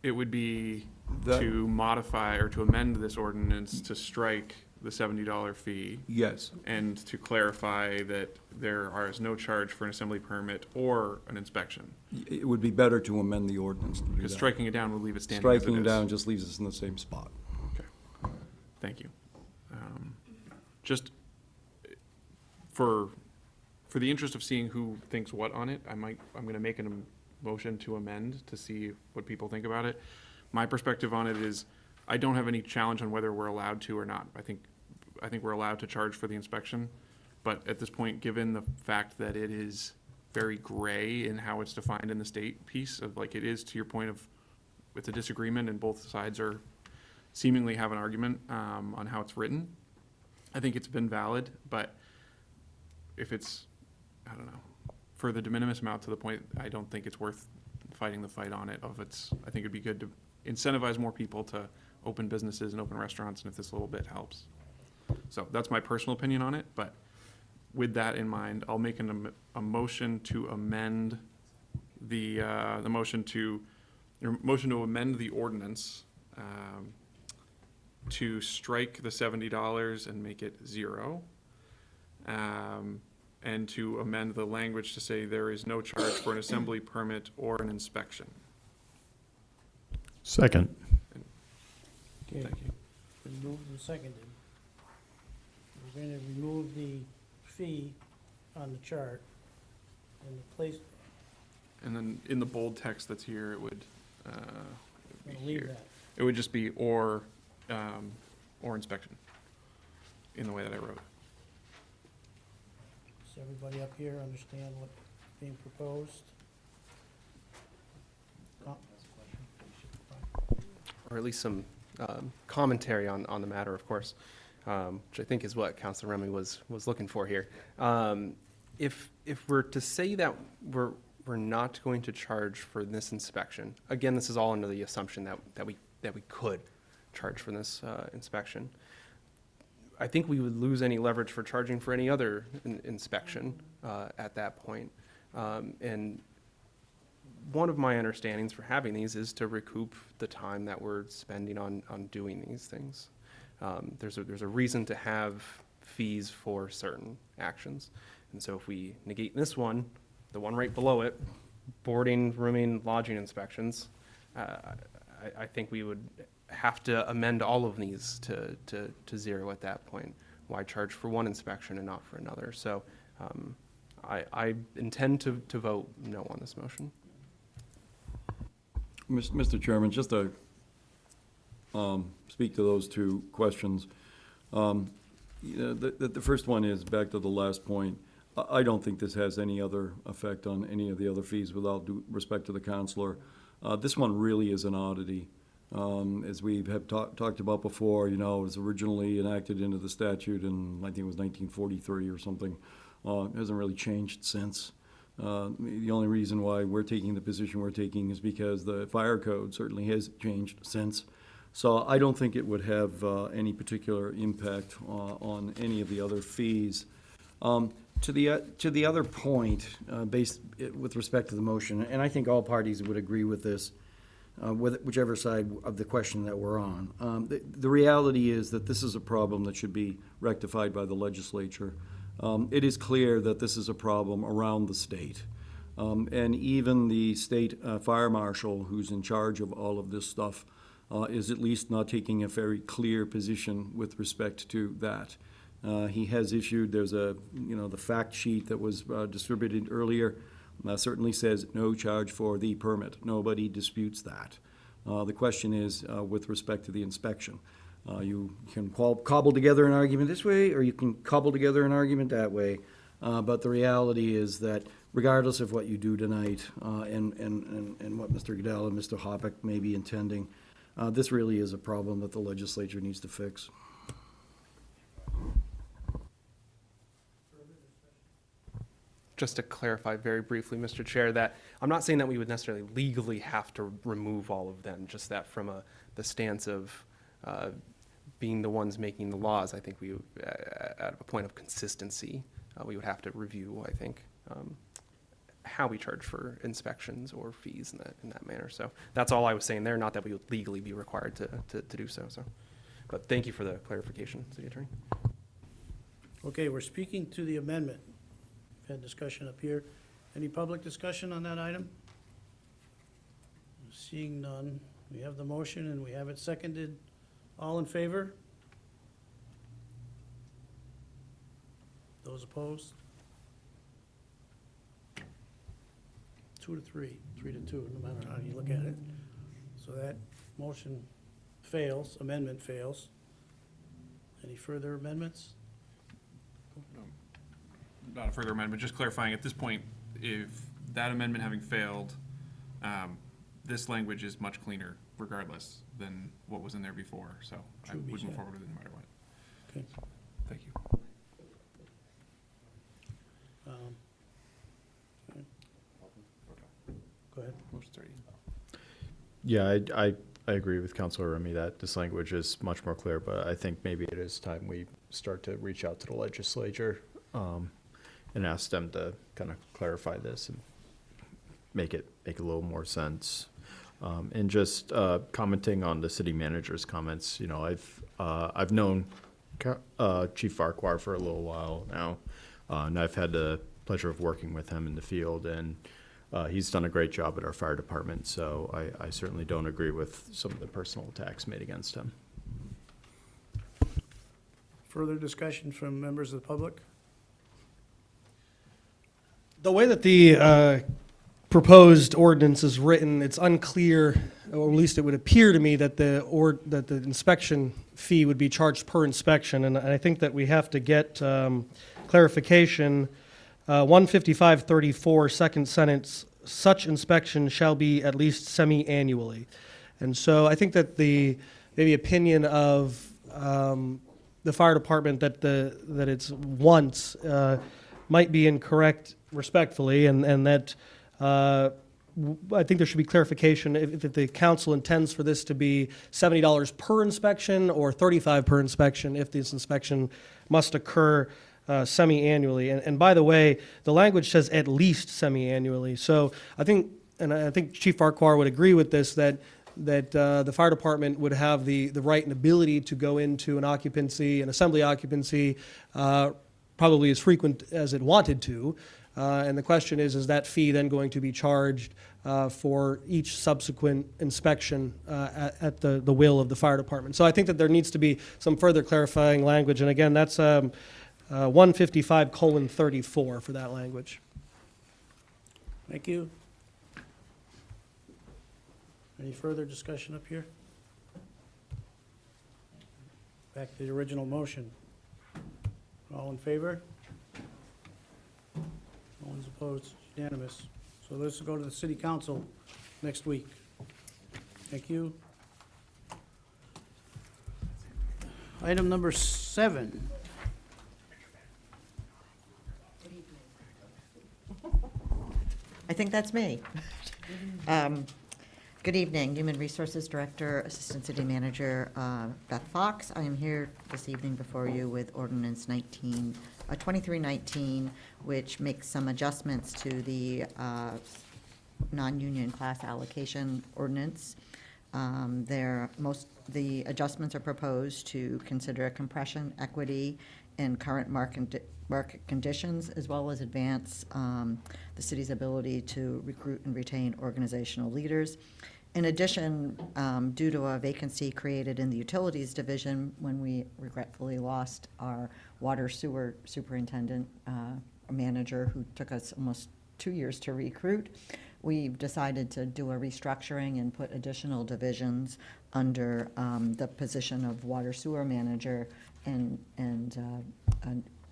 It would be to modify or to amend this ordinance to strike the $70 fee. Yes. And to clarify that there is no charge for an assembly permit or an inspection. It would be better to amend the ordinance to do Because that. striking it down would leave it standing as it Striking it is. down just leaves us in the same spot. Okay, thank you. Just for the interest of seeing who thinks what on it, I'm gonna make a motion to amend to see what people think about it. My perspective on it is, I don't have any challenge on whether we're allowed to or not. I think we're allowed to charge for the inspection, but at this point, given the fact that it is very gray in how it's defined in the state piece of, like, it is, to your point of, it's a disagreement and both sides are seemingly have an argument on how it's written. I think it's been valid, but if it's, I don't know, for the de minimis amount to the point, I don't think it's worth fighting the fight on it. I think it'd be good to incentivize more people to open businesses and open restaurants, and if this little bit helps. So that's my personal opinion on it, but with that in mind, I'll make a motion to amend the motion to amend the ordinance to strike the $70 and make it 0, and to amend the language to say there is no charge for an assembly permit or an inspection. Second. Okay. Thank you. Been moved and seconded. We're going to remove the fee on the chart and replace, And then in the bold text that's here, it would be leave here. that. It would just be or inspection in the way that I wrote. Does everybody up here understand what's being proposed? Or at least some commentary on the matter, of course, which I think is what Councilor Remy was looking for here. If we're to say that we're not going to charge for this inspection. Again, this is all under the assumption that we could charge for this inspection. I think we would lose any leverage for charging for any other inspection at that point. And one of my understandings for having these is to recoup the time that we're spending on doing these things. There's a reason to have fees for certain actions. And so if we negate this one, the one right below it, boarding, rooming, lodging inspections, I think we would have to amend all of these to zero at that point. Why charge for one inspection and not for another? So I intend to vote no on this motion. Mr. Chairman, just to speak to those two questions. The first one is back to the last point. I don't think this has any other effect on any of the other fees, without due respect to the counselor. This one really is an oddity. As we have talked about before, it was originally enacted into the statute in, I think it was 1943 or something. It hasn't really changed since. The only reason why we're taking the position we're taking is because the fire code certainly has changed since. So I don't think it would have any particular impact on any of the other fees. To the other point, based with respect to the motion, and I think all parties would agree with this, with whichever side of the question that we're on. The reality is that this is a problem that should be rectified by the legislature. It is clear that this is a problem around the state. And even the state fire marshal, who's in charge of all of this stuff, is at least not taking a very clear position with respect to that. He has issued, there's the fact sheet that was distributed earlier, certainly says no charge for the permit. Nobody disputes that. The question is with respect to the inspection. You can cobble together an argument this way, or you can cobble together an argument that way. But the reality is that regardless of what you do tonight and what Mr. Goodell and Mr. Hoppick may be intending, this really is a problem that the legislature needs to fix. Just to clarify very briefly, Mr. Chair, that I'm not saying that we would necessarily legally have to remove all of them, just that from the stance of being the ones making the laws, I think we, at a point of consistency, we would have to review, I think, how we charge for inspections or fees in that manner. So that's all I was saying there, not that we would legally be required to do so. But thank you for the clarification, City Attorney. Okay, we're speaking to the amendment. We've had discussion up here. Any public discussion on that item? Seeing none, we have the motion and we have it seconded. All in favor? Those opposed? 2 to 3, 3 to 2, no matter how you look at it. So that motion fails, amendment fails. Any further amendments? Not a further amendment, just clarifying, at this point, if that amendment having failed, this language is much cleaner regardless than what was in there before, so I would move forward with it no matter what. Okay. Thank you. Go ahead. Motion's already. Yeah, I agree with Councilor Remy that this language is much more clear, but I think maybe it is time we start to reach out to the legislature and ask them to kind of clarify this and make a little more sense. And just commenting on the city manager's comments, I've known Chief Farquhar for a little while now, and I've had the pleasure of working with him in the field, and he's done a great job at our fire department, so I certainly don't agree with some of the personal attacks made against him. Further discussion from members of the public? The way that the proposed ordinance is written, it's unclear, or at least it would appear to me that the inspection fee would be charged per inspection, and I think that we have to get clarification. 15534, second sentence, such inspection shall be at least semi-annually. And so I think that the maybe opinion of the fire department that it's once might be incorrect respectfully, and that I think there should be clarification if the council intends for this to be $70 per inspection or $35 per inspection if this inspection must occur semi-annually. And by the way, the language says at least semi-annually. So I think Chief Farquhar would agree with this, that the fire department would have the right and ability to go into an assembly occupancy, probably as frequent as it wanted to. And the question is that fee then going to be charged for each subsequent inspection at the will of the fire department? So I think that there needs to be some further clarifying language. And again, that's 155:34 for that language. Thank you. Any further discussion up here? Back to the original motion. All in favor? No one's opposed, unanimous. So this will go to the city council next week. Thank you. Item number 7. I think that's me. Good evening, Human Resources Director, Assistant City Manager Beth Fox. I am here this evening before you with Ordinance 2319, which makes some adjustments to the non-union class allocation ordinance. The adjustments are proposed to consider compression, equity, and current market conditions, as well as advance the city's ability to recruit and retain organizational leaders. In addition, due to a vacancy created in the Utilities Division when we regretfully lost our water sewer superintendent manager, who took us almost 2 years to recruit, we've decided to do a restructuring and put additional divisions under the position of water sewer manager and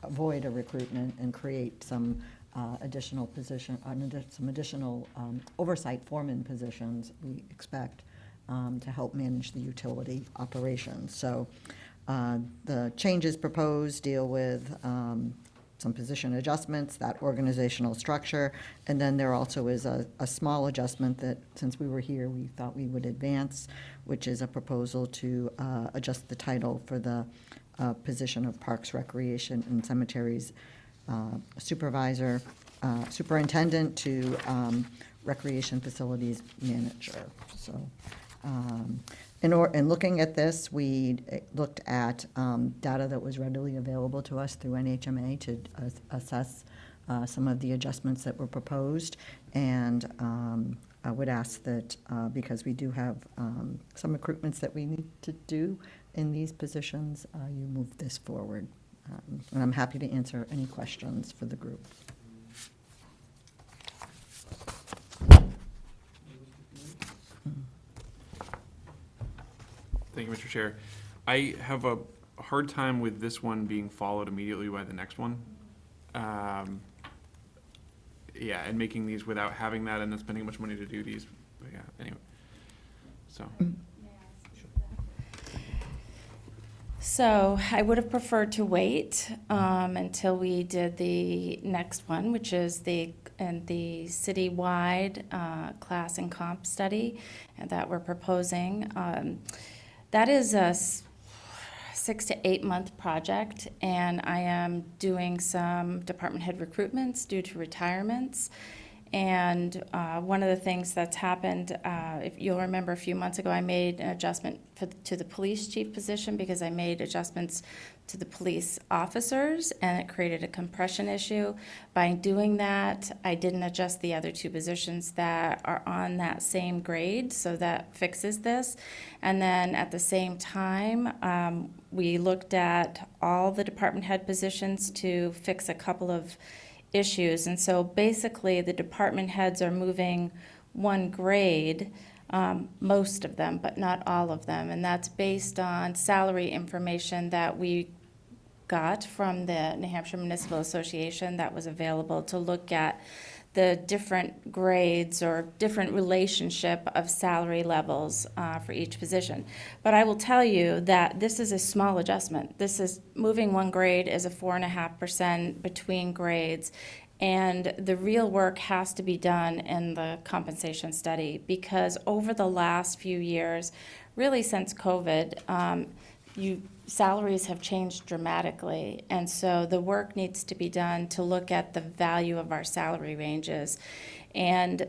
avoid a recruitment and create some additional position, some additional oversight foreman positions we expect to help manage the utility operations. So the changes proposed deal with some position adjustments, that organizational structure, and then there also is a small adjustment that, since we were here, we thought we would advance, which is a proposal to adjust the title for the position of Parks, Recreation, and Cemeteries superintendent to Recreation Facilities Manager. So in looking at this, we looked at data that was readily available to us through NHMA to assess some of the adjustments that were proposed. And I would ask that, because we do have some recruitments that we need to do in these positions, you move this forward. And I'm happy to answer any questions for the group. Thank you, Mr. Chair. I have a hard time with this one being followed immediately by the next one. Yeah, and making these without having that and then spending much money to do these. But yeah, anyway. So. So I would have preferred to wait until we did the next one, which is the citywide class and comp study that we're proposing. That is a 6 to 8 month project, and I am doing some department head recruitments due to retirements. And one of the things that's happened, if you'll remember a few months ago, I made an adjustment to the police chief position because I made adjustments to the police officers, and it created a compression issue. By doing that, I didn't adjust the other 2 positions that are on that same grade, so that fixes this. And then at the same time, we looked at all the department head positions to fix a couple of issues. And so basically the department heads are moving 1 grade, most of them, but not all of them. And that's based on salary information that we got from the New Hampshire Municipal Association that was available to look at the different grades or different relationship of salary levels for each position. But I will tell you that this is a small adjustment. This is moving 1 grade is a 4.5% between grades. And the real work has to be done in the compensation study, because over the last few years, really since COVID, salaries have changed dramatically. And so the work needs to be done to look at the value of our salary ranges. And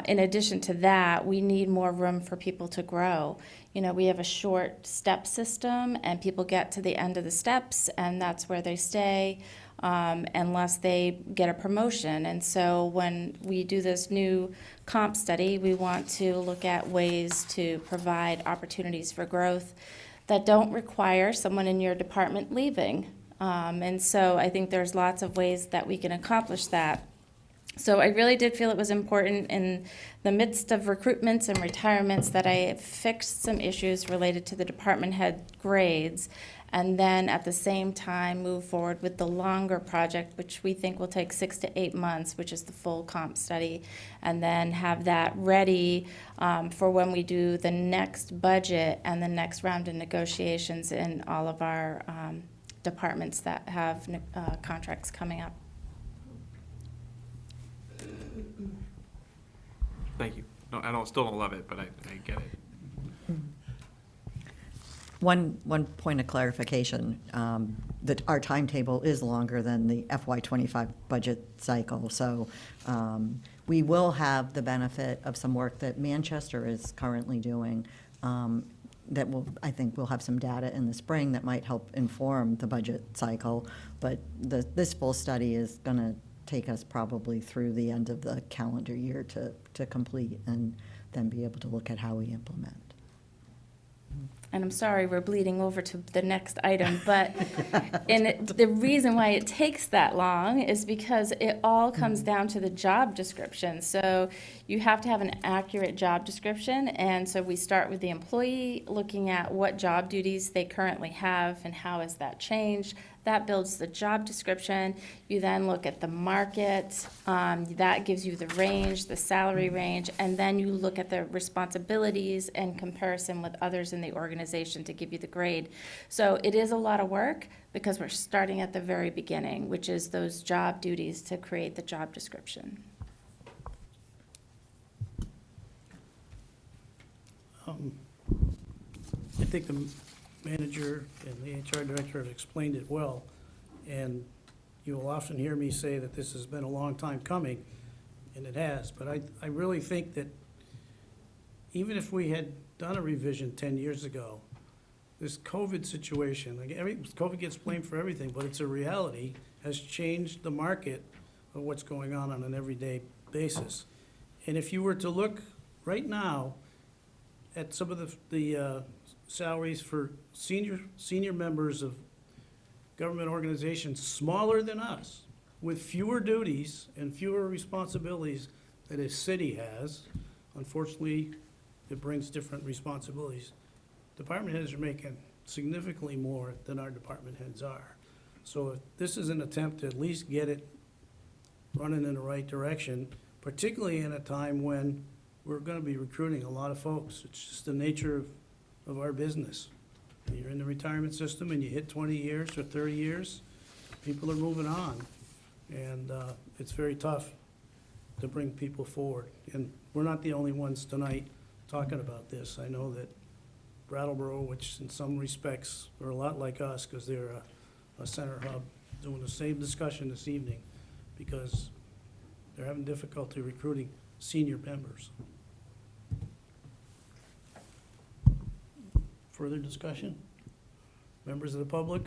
in addition to that, we need more room for people to grow. You know, we have a short step system, and people get to the end of the steps, and that's where they stay. Unless they get a promotion. And so when we do this new comp study, we want to look at ways to provide opportunities for growth that don't require someone in your department leaving. And so I think there's lots of ways that we can accomplish that. So I really did feel it was important in the midst of recruitments and retirements that I fixed some issues related to the department head grades, and then at the same time move forward with the longer project, which we think will take 6 to 8 months, which is the full comp study, and then have that ready for when we do the next budget and the next round of negotiations in all of our departments that have contracts coming up. Thank you. No, I still don't love it, but I get it. One point of clarification, that our timetable is longer than the FY25 budget cycle. So we will have the benefit of some work that Manchester is currently doing that I think we'll have some data in the spring that might help inform the budget cycle. But this full study is going to take us probably through the end of the calendar year to complete, and then be able to look at how we implement. And I'm sorry, we're bleeding over to the next item, but the reason why it takes that long is because it all comes down to the job description. So you have to have an accurate job description, and so we start with the employee, looking at what job duties they currently have and how has that changed. That builds the job description. You then look at the market. That gives you the range, the salary range, and then you look at the responsibilities in comparison with others in the organization to give you the grade. So it is a lot of work because we're starting at the very beginning, which is those job duties to create the job description. I think the manager and the HR director have explained it well, and you will often hear me say that this has been a long time coming, and it has, but I really think that even if we had done a revision 10 years ago, this COVID situation, like COVID gets blamed for everything, but it's a reality, has changed the market of what's going on an everyday basis. And if you were to look right now at some of the salaries for senior members of government organizations smaller than us, with fewer duties and fewer responsibilities that a city has, unfortunately, it brings different responsibilities. Department heads are making significantly more than our department heads are. So if this is an attempt to at least get it running in the right direction, particularly in a time when we're gonna be recruiting a lot of folks. It's just the nature of our business. When you're in the retirement system and you hit 20 years or 30 years, people are moving on. And it's very tough to bring people forward. And we're not the only ones tonight talking about this. I know that Brattleboro, which in some respects are a lot like us because they're a center hub, doing the same discussion this evening because they're having difficulty recruiting senior members. Further discussion? Members of the public?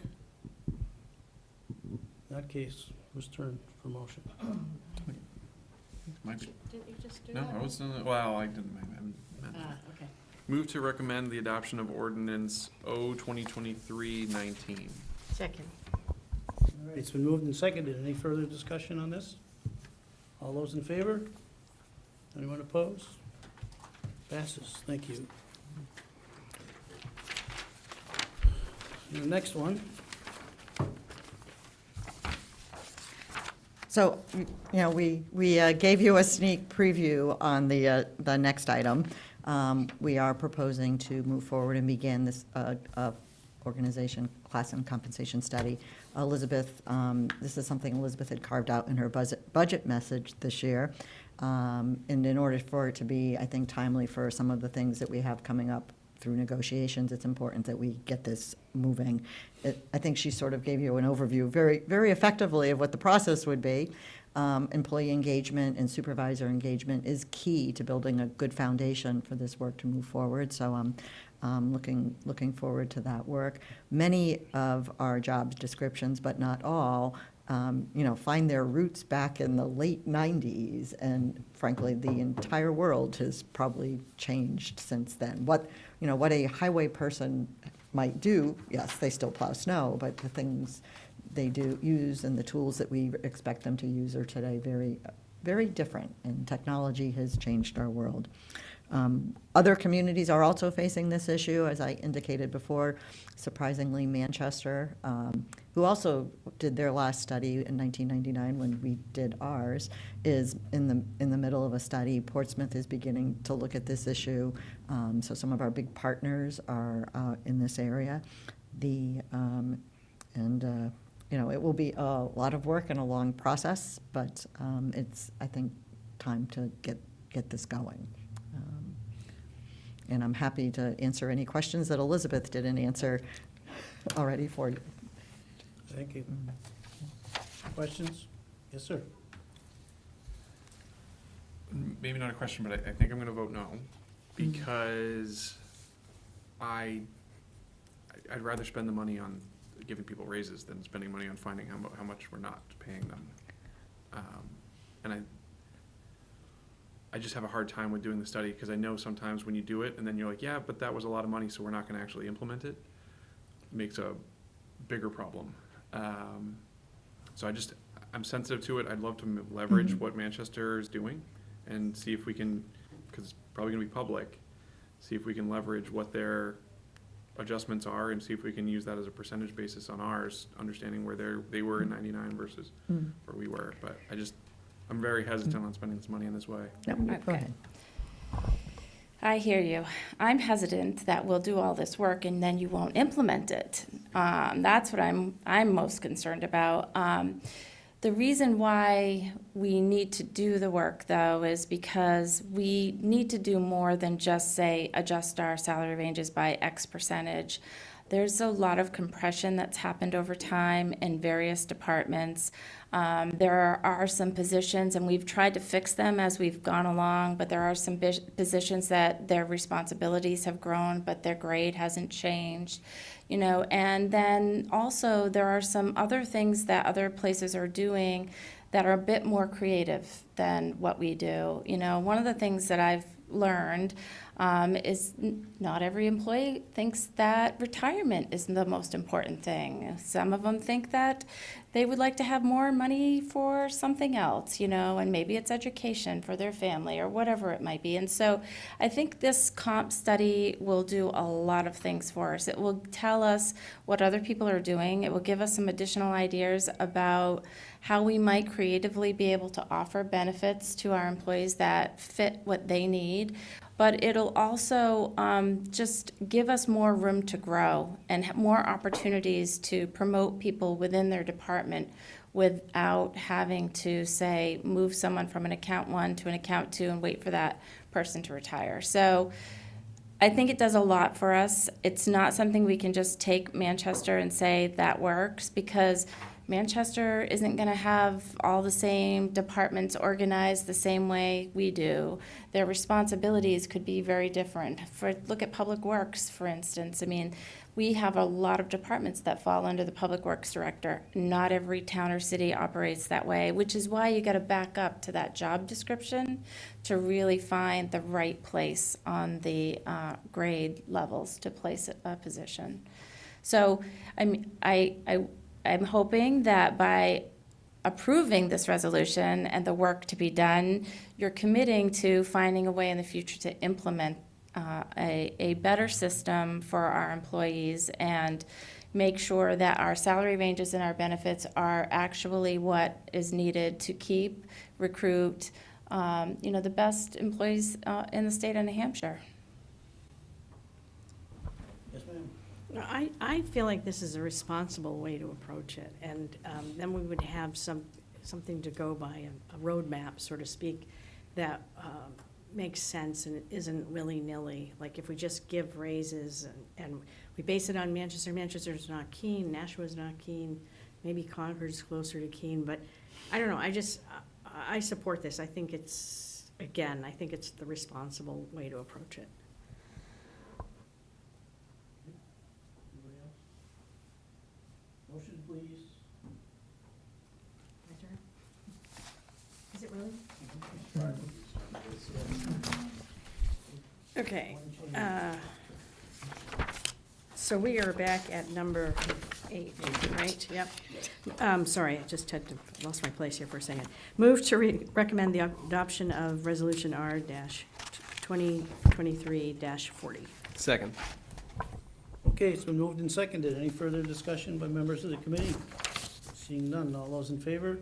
In that case, whose turn for motion? Might be. Didn't you just do No, that? I was, well, I didn't, I meant that. Okay. Move to recommend the adoption of ordinance O 2023-19. Second. All right, it's been moved and seconded. Any further discussion on this? All those in favor? Anyone opposed? Passes. Thank you. And the next one. So, you know, we gave you a sneak preview on the next item. We are proposing to move forward and begin this Organization Class and Compensation Study. Elizabeth, this is something Elizabeth had carved out in her budget message this year. And in order for it to be, I think, timely for some of the things that we have coming up through negotiations, it's important that we get this moving. I think she sort of gave you an overview very, very effectively of what the process would be. Employee engagement and supervisor engagement is key to building a good foundation for this work to move forward. So I'm looking forward to that work. Many of our job descriptions, but not all, find their roots back in the late 90s, and frankly, the entire world has probably changed since then. What a highway person might do, yes, they still plow snow, but the things they do use and the tools that we expect them to use are today very, very different, and technology has changed our world. Other communities are also facing this issue, as I indicated before. Surprisingly, Manchester, who also did their last study in 1999 when we did ours, is in the middle of a study. Portsmouth is beginning to look at this issue. So some of our big partners are in this area. It will be a lot of work and a long process, but it's, I think, time to get this going. And I'm happy to answer any questions that Elizabeth didn't answer already for you. Thank you. Questions? Yes, sir. Maybe not a question, but I think I'm gonna vote no, because I'd rather spend the money on giving people raises than spending money on finding how much we're not paying them. And I just have a hard time with doing the study, because I know sometimes when you do it and then you're like, yeah, but that was a lot of money, so we're not gonna actually implement it, makes a bigger problem. So I'm sensitive to it. I'd love to leverage what Manchester is doing and see if we can, because it's probably gonna be public, see if we can leverage what their adjustments are and see if we can use that as a percentage basis on ours, understanding where they were in 99 versus where we were. But I'm very hesitant on spending this money in this way. No, go Okay. ahead. I hear you. I'm hesitant that we'll do all this work and then you won't implement it. That's what I'm most concerned about. The reason why we need to do the work, though, is because we need to do more than just say adjust our salary ranges by X percentage. There's a lot of compression that's happened over time in various departments. There are some positions, and we've tried to fix them as we've gone along, but there are some positions that their responsibilities have grown, but their grade hasn't changed. And then also there are some other things that other places are doing that are a bit more creative than what we do. One of the things that I've learned is not every employee thinks that retirement is the most important thing. Some of them think that they would like to have more money for something else, and maybe it's education for their family or whatever it might be. And so I think this comp study will do a lot of things for us. It will tell us what other people are doing. It will give us some additional ideas about how we might creatively be able to offer benefits to our employees that fit what they need. But it'll also just give us more room to grow and more opportunities to promote people within their department without having to, say, move someone from an account 1 to an account 2 and wait for that person to retire. So I think it does a lot for us. It's not something we can just take Manchester and say that works, because Manchester isn't going to have all the same departments organized the same way we do. Their responsibilities could be very different. Look at Public Works, for instance. We have a lot of departments that fall under the Public Works Director. Not every town or city operates that way, which is why you got to back up to that job description to really find the right place on the grade levels to place a position. So I'm hoping that by approving this resolution and the work to be done, you're committing to finding a way in the future to implement a better system for our employees and make sure that our salary ranges and our benefits are actually what is needed to keep, recruit, the best employees in the state of New Hampshire. Yes, ma'am. I feel like this is a responsible way to approach it, and then we would have something to go by, a roadmap, so to speak, that makes sense and isn't willy-nilly. Like if we just give raises and we base it on Manchester's not keen, Nashua's not keen, maybe Concord's closer to keen, but I don't know, I support this. I think it's the responsible way to approach it. Motion, please. Is it really? Okay, so we are back at number 8, right? Yep. Sorry, I just had to, lost my place here for a second. Move to recommend the adoption of Resolution R-2023-40. Second. Okay, it's been moved and seconded. Any further discussion by members of the committee? Seeing none, all those in favor?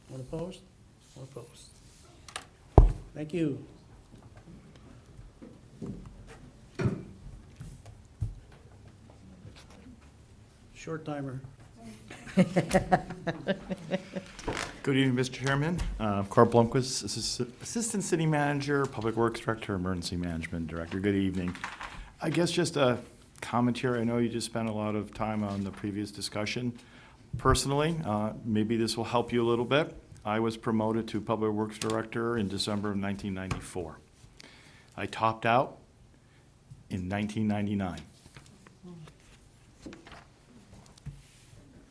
One opposed? One opposed. Thank you. Short timer. Good evening, Mr. Chairman. Carl Blomquist, Assistant City Manager, Public Works Director, Emergency Management Director. Good evening. I guess just a comment here. I know you just spent a lot of time on the previous discussion. Personally, maybe this will help you a little bit. I was promoted to Public Works Director in December of 1994. I topped out in 1999.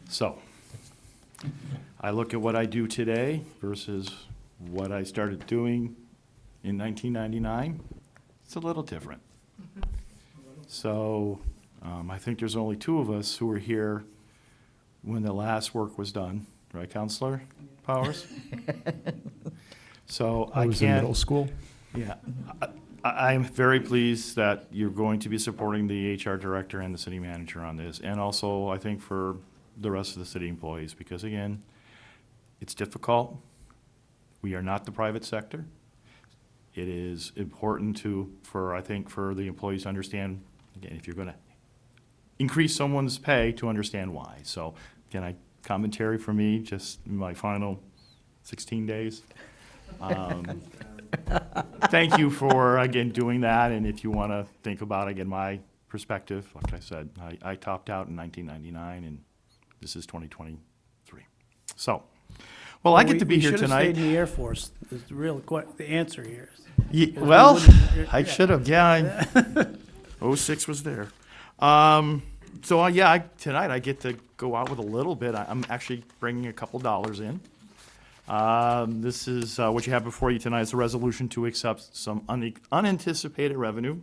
So, I look at what I do today versus what I started doing in 1999. It's a little different. So, I think there's only 2 of us who were here when the last work was done, right, Counselor Powers? So I was in can't. middle school. Yeah, I'm very pleased that you're going to be supporting the HR director and the city manager on this, and also I think for the rest of the city employees, because again, it's difficult. We are not the private sector. It is important for the employees to understand, again, if you're gonna increase someone's pay, to understand why. So, again, commentary for me, just in my final 16 days. Thank you for, again, doing that, and if you want to think about, again, my perspective, like I said, I topped out in 1999, and this is 2023. So, well, I get to be here We should have tonight. stayed in the Air Force, is the answer here. Well, wouldn't- I should have, yeah. 06 was there. So, tonight I get to go out with a little bit. I'm actually bringing a couple dollars in. This is what you have before you tonight is a resolution to accept some unanticipated revenue.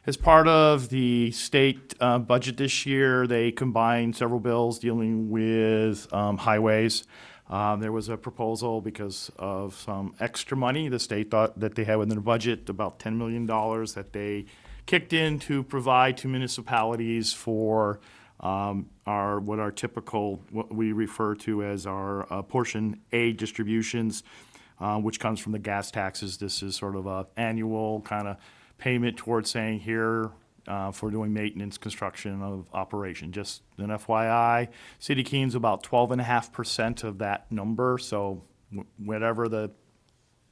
As part of the state budget this year, they combined several bills dealing with highways. There was a proposal because of some extra money the state thought that they had within the budget, about $10 million that they kicked in to provide to municipalities for what we refer to as our portion A distributions, which comes from the gas taxes. This is sort of a annual kind of payment towards saying here for doing maintenance, construction of operation. Just an FYI, City Keene's about 12.5% of that number. So whatever the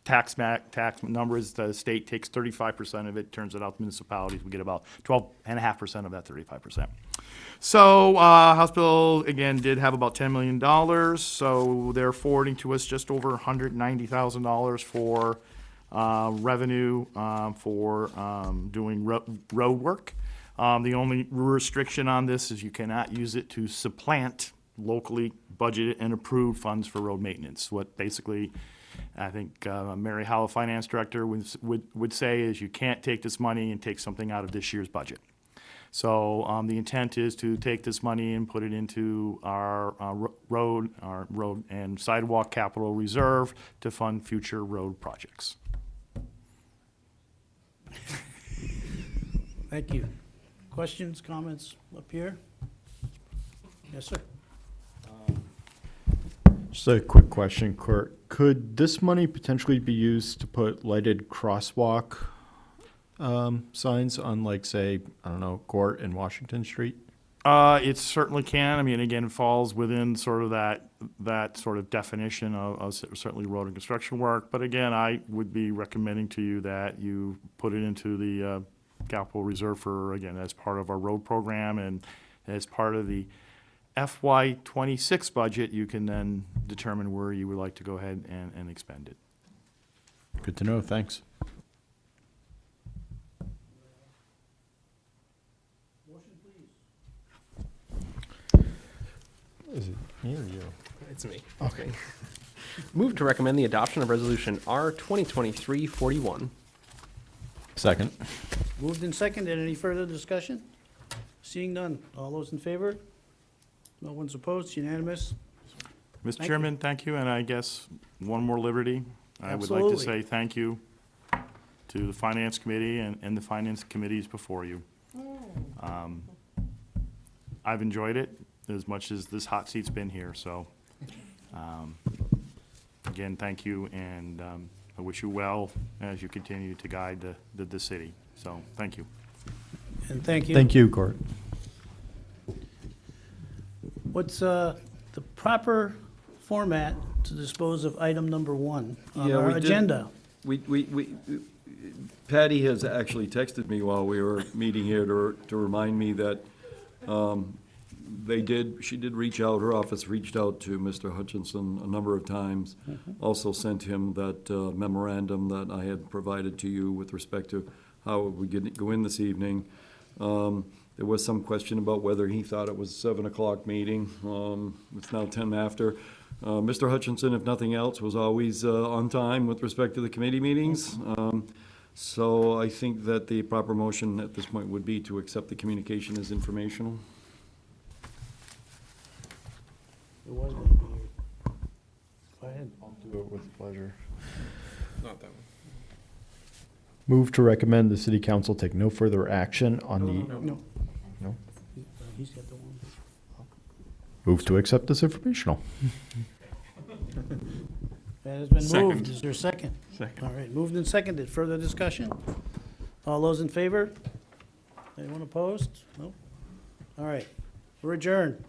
tax number is, the state takes 35% of it, turns it out to municipalities. We get about 12.5% of that 35%. So House Bill, again, did have about $10 million. So they're forwarding to us just over $190,000 for revenue for doing road work. The only restriction on this is you cannot use it to supplant locally budgeted and approved funds for road maintenance. What basically, I think Mary Howell, Finance Director, would say is you can't take this money and take something out of this year's budget. So the intent is to take this money and put it into our road and sidewalk capital reserve to fund future road projects. Thank you. Questions, comments up here? Yes, sir. Just a quick question, Kurt. Could this money potentially be used to put lighted crosswalk signs on, like, say, I don't know, Court and Washington Street? It certainly can. I mean, again, it falls within sort of that sort of definition of certainly road and construction work. But again, I would be recommending to you that you put it into the capital reserve for, again, as part of our road program and as part of the FY '26 budget, you can then determine where you would like to go ahead and expend it. Good to know, thanks. Is it me or you? It's me. Okay. Move to recommend the adoption of Resolution R 2023-41. Second. Moved and seconded. Any further discussion? Seeing none. All those in favor? No one's opposed, unanimous. Mr. Thank Chairman, thank you, and I guess one more liberty. I would like to Absolutely. say thank you to the Finance Committee and the Finance Committees before you. I've enjoyed it as much as this hot seat's been here, so, again, thank you, and I wish you well as you continue to guide the city. So, thank you. And thank you. Thank you, Court. What's the proper format to dispose of item number 1 on our agenda? Patty has actually texted me while we were meeting here to remind me that she did reach out, her office reached out to Mr. Hutchinson a number of times. Also sent him that memorandum that I had provided to you with respect to how we could go in this evening. There was some question about whether he thought it was a 7 o'clock meeting. It's now 10 after. Mr. Hutchinson, if nothing else, was always on time with respect to the committee meetings. So I think that the proper motion at this point would be to accept the communication as informational. It was gonna be here. Go ahead. I'll do it with pleasure. Not that one. Move to recommend the city council take no further action on the. No. No? He's got the one. Move to accept as informational. That has been Second. moved. Is there a second? Second. All right, moved and seconded. Further discussion? All those in favor? Anyone opposed? No? All right, we're adjourned.